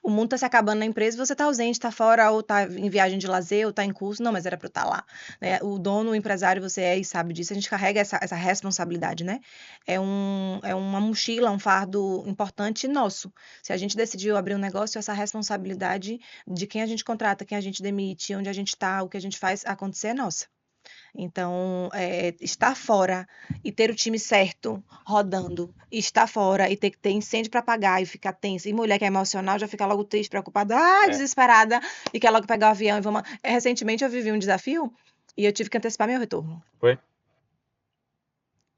O mundo tá se acabando na empresa e você tá ausente, tá fora, ou tá em viagem de lazer, ou tá em curso. Não, mas era para eu estar lá, né? O dono, o empresário, você é e sabe disso. A gente carrega essa responsabilidade, né? É uma mochila, um fardo importante nosso. Se a gente decidiu abrir um negócio, essa responsabilidade de quem a gente contrata, quem a gente demite, onde a gente tá, o que a gente faz acontecer é nossa. Então, estar fora e ter o time certo rodando, e estar fora e ter que ter incêndio para apagar e ficar tensa, e mulher que é emocional já fica logo triste, preocupada, É. desesperada, e quer logo pegar o avião e vamos. Recentemente eu vivi um desafio e eu tive que antecipar meu retorno. Foi?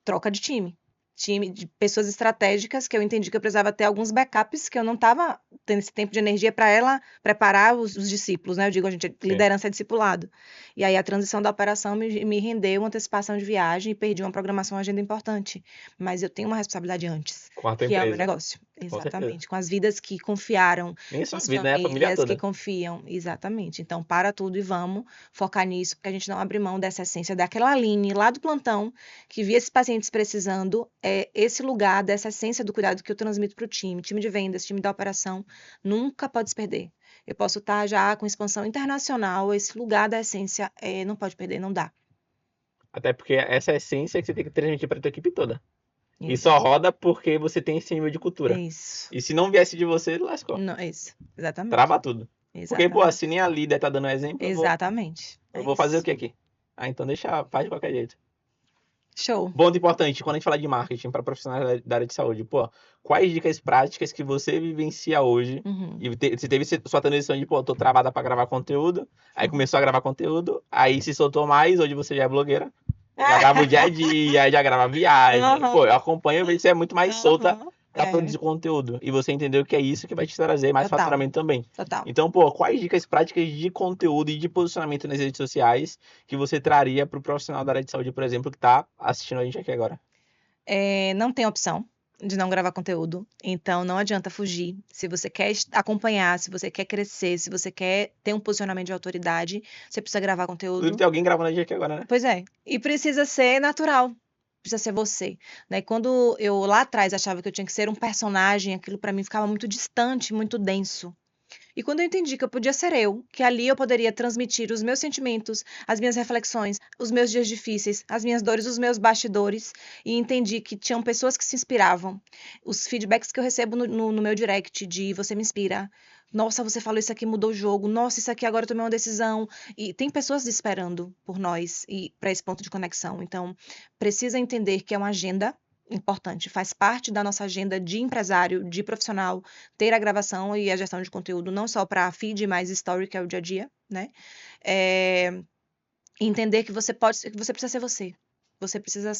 Troca de time. Time de pessoas estratégicas que eu entendi que eu precisava ter alguns backups que eu não estava tendo esse tempo de energia para ela preparar os discípulos, né? Eu digo, a gente, liderança é discipulado. E aí a transição da operação me rendeu uma antecipação de viagem e perdi uma programação, uma agenda importante. Mas eu tenho uma responsabilidade antes, Com a tua que é o meu empresa. negócio. Com certeza. Exatamente. Com as vidas que confiaram, Nem com só a as vida, né? A família famílias que toda. confiam. Exatamente. Então, para tudo e vamos focar nisso, porque a gente não abre mão dessa essência, daquela Aline lá do plantão, que via esses pacientes precisando, esse lugar dessa essência do cuidado que eu transmito para o time de vendas, time da operação, nunca pode se perder. Eu posso estar já com expansão internacional, esse lugar da essência não pode perder, não dá. Até porque essa é a essência que você tem que transmitir para tua equipe toda. E Isso. só roda porque você tem esse nível de cultura. Isso. E se não viesse de você, lascou. Não, isso. Exatamente. Trava tudo. Porque, pô, Exatamente. se nem a líder tá dando exemplo, Exatamente. eu vou fazer o que aqui? Ah, então faz de qualquer jeito. Show. Ponto importante, quando a gente fala de marketing para profissionais da área de saúde, pô, quais dicas práticas que você vivencia hoje? Uhum. E você teve sua transição de, pô, tô travada para gravar conteúdo, aí começou a gravar conteúdo, aí se soltou mais, hoje você já é blogueira, já grava o dia a dia, já grava viagem. Uhum. Pô, eu acompanho, eu vejo que você é muito mais solta Uhum. para produzir conteúdo. E você entendeu que é isso que vai te trazer mais Total. faturamento também. Total. Então, pô, quais dicas práticas de conteúdo e de posicionamento nas redes sociais que você traria para o profissional da área de saúde, por exemplo, que está assistindo a gente aqui agora? Não tem opção de não gravar conteúdo, então não adianta fugir. Se você quer acompanhar, se você quer crescer, se você quer ter um posicionamento de autoridade, você precisa gravar Inclusive, conteúdo. tem alguém gravando a gente aqui agora, né? Pois é, e precisa ser natural. Precisa ser você, né? Quando eu lá atrás achava que eu tinha que ser um personagem, aquilo para mim ficava muito distante, muito denso. E quando eu entendi que eu podia ser eu, que ali eu poderia transmitir os meus sentimentos, as minhas reflexões, os meus dias difíceis, as minhas dores, os meus bastidores, e entendi que tinham pessoas que se inspiravam. Os feedbacks que eu recebo no meu direct de você me inspira. Nossa, você falou isso aqui, mudou o jogo. Nossa, isso aqui agora eu tomei uma decisão. E tem pessoas esperando por nós e para esse ponto de conexão. Então, precisa entender que é uma agenda importante, faz parte da nossa agenda de empresário, de profissional, ter a gravação e a gestão de conteúdo, não só para feed, mas story, que é o dia a dia, né? Entender que você precisa ser você. Você precisa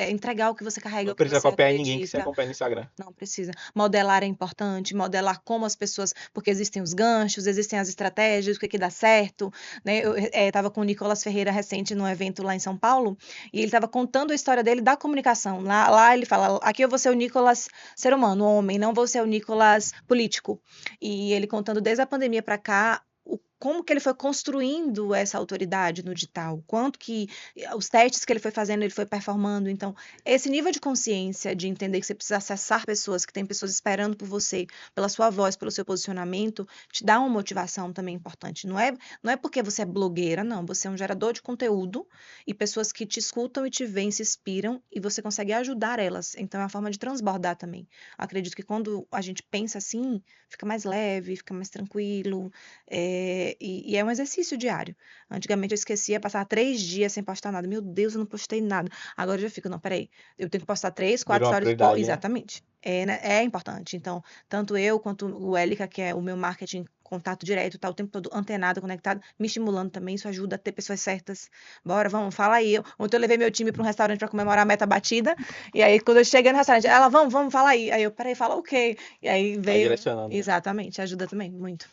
entregar o que você carrega, Não o que precisa você copiar ninguém que você acredita. acompanha no Instagram. Não precisa. Modelar é importante, modelar como as pessoas, porque existem os ganchos, existem as estratégias, o que dá certo, né? Eu estava com o Nicolas Ferreira recente num evento lá em São Paulo, e ele estava contando a história dele da comunicação. Lá ele fala, aqui eu vou ser o Nicolas ser humano, homem, não vou ser o Nicolas político. E ele contando desde a pandemia para cá, como que ele foi construindo essa autoridade no digital, quanto que os testes que ele foi fazendo, ele foi performando. Então, esse nível de consciência de entender que você precisa acessar pessoas, que tem pessoas esperando por você, pela sua voz, pelo seu posicionamento, te dá uma motivação também importante. Não é porque você é blogueira, não. Você é um gerador de conteúdo e pessoas que te escutam e te veem, se inspiram e você consegue ajudar elas. Então, é uma forma de transbordar também. Acredito que quando a gente pensa assim, fica mais leve, fica mais tranquilo, e é um exercício diário. Antigamente eu esquecia, passava 3 dias sem postar nada. Meu Deus, eu não postei nada. Agora eu já fico, não, peraí, eu tenho que postar 3, 4 Virou uma stories. prioridade, né? Exatamente. É importante. Então, tanto eu quanto o Elica, que é o meu marketing, contato direto, tá o tempo todo antenado, conectado, me estimulando também. Isso ajuda a ter pessoas certas. Bora, vamos, fala aí. Ontem eu levei meu time para um restaurante para comemorar a meta batida. E aí, quando eu cheguei no restaurante, ela, vamos, fala aí. Aí eu, peraí, fala o quê? E aí veio. direcionando. Exatamente, ajuda também, muito.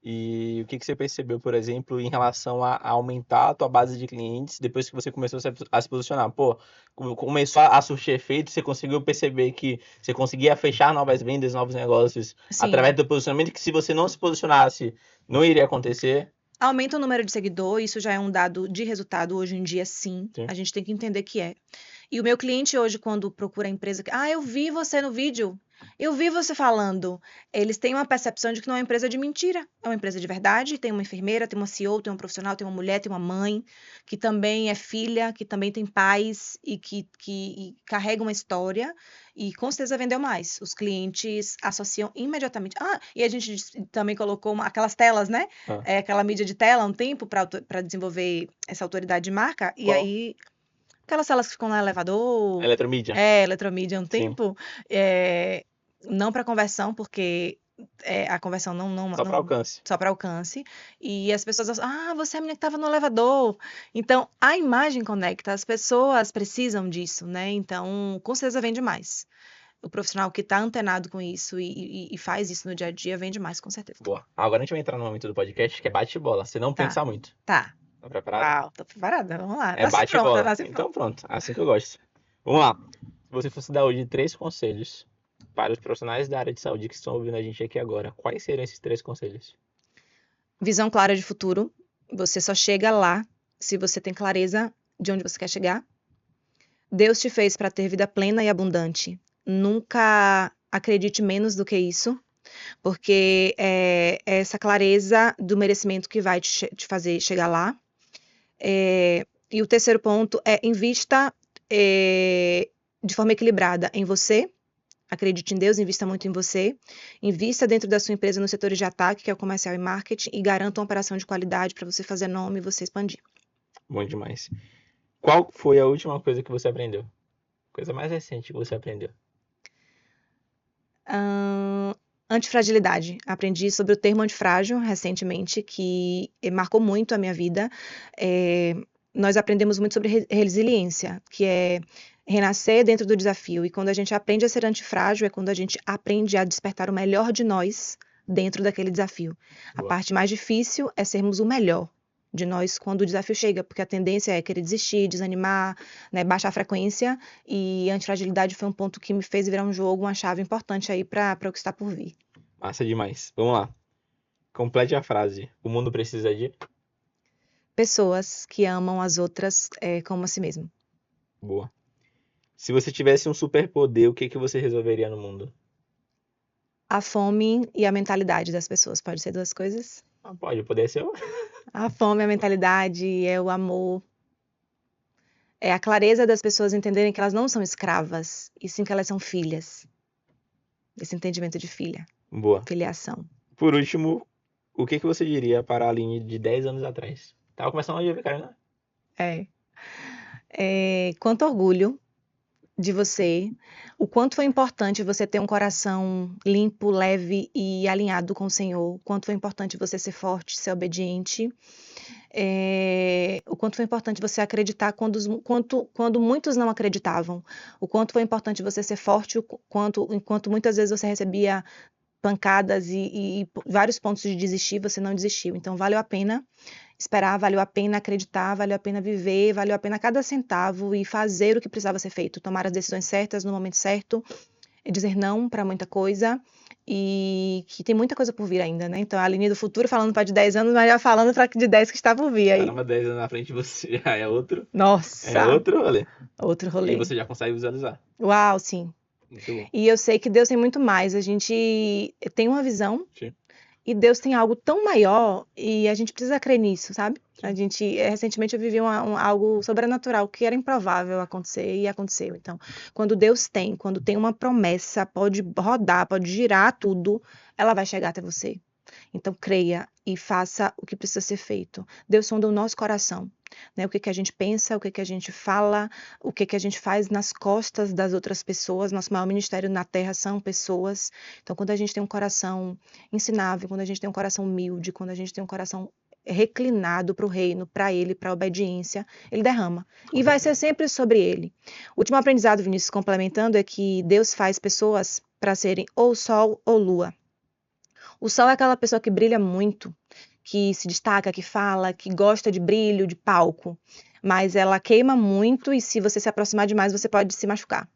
E o que você percebeu, por exemplo, em relação a aumentar a tua base de clientes depois que você começou a se posicionar? Pô, começou a surtir efeito, você conseguiu perceber que você conseguia fechar novas vendas, novos negócios Sim. através do posicionamento, que se você não se posicionasse, não iria acontecer? Aumenta o número de seguidor, isso já é um dado de resultado hoje em dia, sim. Sim. A gente tem que entender que é. E o meu cliente hoje, quando procura a empresa, eu vi você no vídeo, eu vi você falando. Eles têm uma percepção de que não é uma empresa de mentira, é uma empresa de verdade. Tem uma enfermeira, tem uma CEO, tem um profissional, tem uma mulher, tem uma mãe, que também é filha, que também tem pais e carrega uma história. E com certeza vendeu mais. Os clientes associam imediatamente. E a gente também colocou aquelas telas, né? Ah, Aquela mídia de tela há um tempo para desenvolver essa autoridade de marca. E qual? aí aquelas salas que ficam no elevador, Eletromídia. eletromídia há um Sim. tempo, não para conversão, porque a conversão Só para alcance. só para alcance. E as pessoas você é a menina que estava no elevador. Então, a imagem conecta, as pessoas precisam disso, né? Então, com certeza vende mais. O profissional que está antenado com isso e faz isso no dia a dia vende mais, com certeza. Boa. Agora a gente vai entrar no momento do podcast que é bate-bola. Você não Tá, pensar muito. tá. Tá preparado? Uau, tô preparada, vamos lá. É Nasci pronta, bate-bola. nasci Então pronta. pronto. Assim que eu gosto. Vamos lá. Se você fosse dar hoje 3 conselhos para os profissionais da área de saúde que estão ouvindo a gente aqui agora, quais seriam esses 3 conselhos? Visão clara de futuro. Você só chega lá se você tem clareza de onde você quer chegar. Deus te fez para ter vida plena e abundante. Nunca acredite menos do que isso, porque é essa clareza do merecimento que vai te fazer chegar lá. E o terceiro ponto é invista de forma equilibrada em você. Acredite em Deus, invista muito em você. Invista dentro da sua empresa nos setores de ataque, que é o comercial e marketing, e garanta uma operação de qualidade para você fazer nome e você expandir. Bom demais. Qual foi a última coisa que você aprendeu? Coisa mais recente que você aprendeu? Antifragilidade. Aprendi sobre o termo antifrágil recentemente, que marcou muito a minha vida. Nós aprendemos muito sobre resiliência, que é renascer dentro do desafio. E quando a gente aprende a ser antifrágil, é quando a gente aprende a despertar o melhor de nós dentro daquele desafio. A Boa. parte mais difícil é sermos o melhor de nós quando o desafio chega, porque a tendência é querer desistir, desanimar, né, baixar a frequência, e antifragilidade foi um ponto que me fez virar um jogo, uma chave importante aí para o que está por vir. Massa demais. Vamos lá. Complete a frase. O mundo precisa de... Pessoas que amam as outras como a si mesmo. Boa. Se você tivesse um superpoder, o que você resolveria no mundo? A fome e a mentalidade das pessoas, pode ser duas coisas? Pode, poder ser. A fome, a mentalidade, é o amor. É a clareza das pessoas entenderem que elas não são escravas, e sim que elas são filhas. Esse entendimento de filha, Boa. filiação. Por último, o que você diria para a Aline de 10 anos atrás? Tava começando a ouvir, cara, né? Quanto orgulho de você, o quanto foi importante você ter um coração limpo, leve e alinhado com o Senhor, o quanto foi importante você ser forte, ser obediente, o quanto foi importante você acreditar quando muitos não acreditavam, o quanto foi importante você ser forte, enquanto muitas vezes você recebia pancadas e vários pontos de desistir, você não desistiu. Então, valeu a pena esperar, valeu a pena acreditar, valeu a pena viver, valeu a pena cada centavo e fazer o que precisava ser feito, tomar as decisões certas no momento certo, dizer não para muita coisa, e que tem muita coisa por vir ainda, né? Então, a Aline do futuro falando para de 10 anos, mas já falando para de 10 que está por vir aí. Caramba, 10 anos na frente de você já é outro. Nossa! É outro rolê. Outro E rolê. você já consegue visualizar. Uau, sim. Muito bom. E eu sei que Deus tem muito mais. A gente tem uma visão. Sim. E Deus tem algo tão maior e a gente precisa crer nisso, sabe? Sim. Recentemente eu vivi algo sobrenatural que era improvável acontecer e aconteceu. Então, quando tem uma promessa, pode rodar, pode girar tudo, ela vai chegar até você. Então, creia e faça o que precisa ser feito. Deus sonda o nosso coração, né? O que a gente pensa, o que a gente fala, o que a gente faz nas costas das outras pessoas. Nosso maior ministério na terra são pessoas. Então, quando a gente tem um coração ensinável, quando a gente tem um coração humilde, quando a gente tem um coração reclinado para o reino, para ele, para a obediência, ele derrama. E vai ser sempre sobre ele. O último aprendizado, Vinícius, complementando, é que Deus faz pessoas para serem ou sol ou lua. O sol é aquela pessoa que brilha muito, que se destaca, que fala, que gosta de brilho, de palco, mas ela queima muito e se você se aproximar demais, você pode se machucar.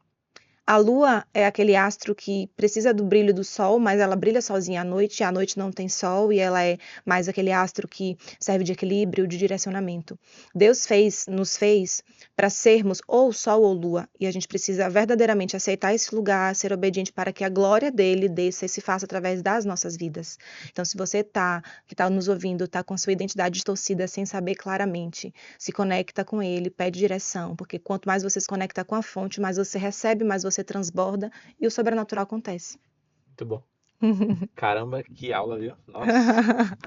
A lua é aquele astro que precisa do brilho do sol, mas ela brilha sozinha à noite, e à noite não tem sol, e ela é mais aquele astro que serve de equilíbrio, de direcionamento. Deus nos fez para sermos ou sol ou lua, e a gente precisa verdadeiramente aceitar esse lugar, ser obediente para que a glória dele desça e se faça através das nossas vidas. Então, se você que está nos ouvindo, está com sua identidade distorcida sem saber claramente, se conecta com ele, pede direção, porque quanto mais você se conecta com a fonte, mais você recebe, mais você transborda e o sobrenatural acontece. Muito bom. Caramba, que aula, viu? Nossa,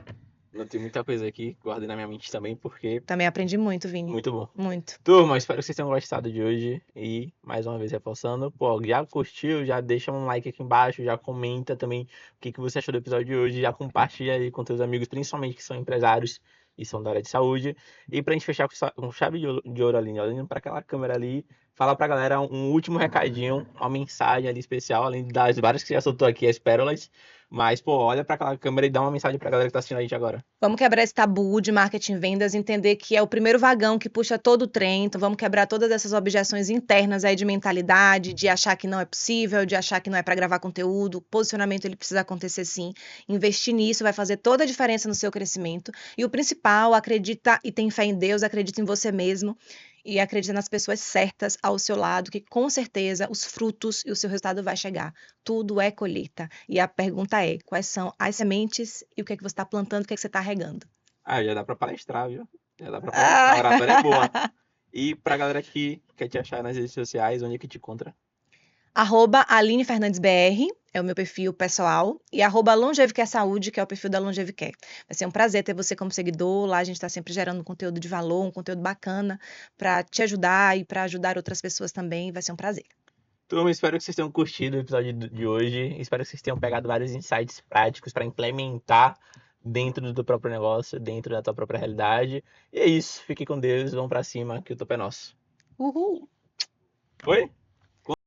não tem muita coisa aqui, guardei na minha mente também, porque Também aprendi muito, Vini. muito bom. Muito. Turma, espero que vocês tenham gostado de hoje e, mais uma vez reforçando, pô, já curtiu, já deixa um like aqui embaixo, já comenta também o que você achou do episódio de hoje, já compartilha aí com seus amigos, principalmente que são empresários e são da área de saúde. E pra gente fechar com chave de ouro ali, olhando pra aquela câmera ali, fala pra galera um último recadinho, uma mensagem ali especial, além das várias que já soltou aqui, as pérolas. Mas, pô, olha pra aquela câmera e dá uma mensagem pra galera que tá assistindo a gente agora. Vamos quebrar esse tabu de marketing e vendas, entender que é o primeiro vagão que puxa todo o trem. Então, vamos quebrar todas essas objeções internas aí de mentalidade, de achar que não é possível, de achar que não é para gravar conteúdo. O posicionamento ele precisa acontecer sim. Investir nisso vai fazer toda a diferença no seu crescimento. E o principal, acredita e tem fé em Deus, acredita em você mesmo. E acredita nas pessoas certas ao seu lado, que com certeza os frutos e o seu resultado vai chegar. Tudo é colheita. E a pergunta é, quais são as sementes e o que é que você está plantando, o que é que você está regando? Ah, já dá pra palestrar, viu? Já dá pra palestrar, a oratória é boa. E pra galera que quer te achar nas redes sociais, onde é que te encontra? @AlineFernandesBR é o meu perfil pessoal e @Longevicare Saúde, que é o perfil da Longevicare. Vai ser um prazer ter você como seguidor. Lá a gente está sempre gerando conteúdo de valor, um conteúdo bacana para te ajudar e para ajudar outras pessoas também. Vai ser um prazer. Turma, espero que vocês tenham curtido o episódio de hoje. Espero que vocês tenham pegado vários insights práticos para implementar dentro do próprio negócio, dentro da tua própria realidade. E é isso. Fique com Deus, vamos para cima, que o topo é nosso. Uhul! Foi?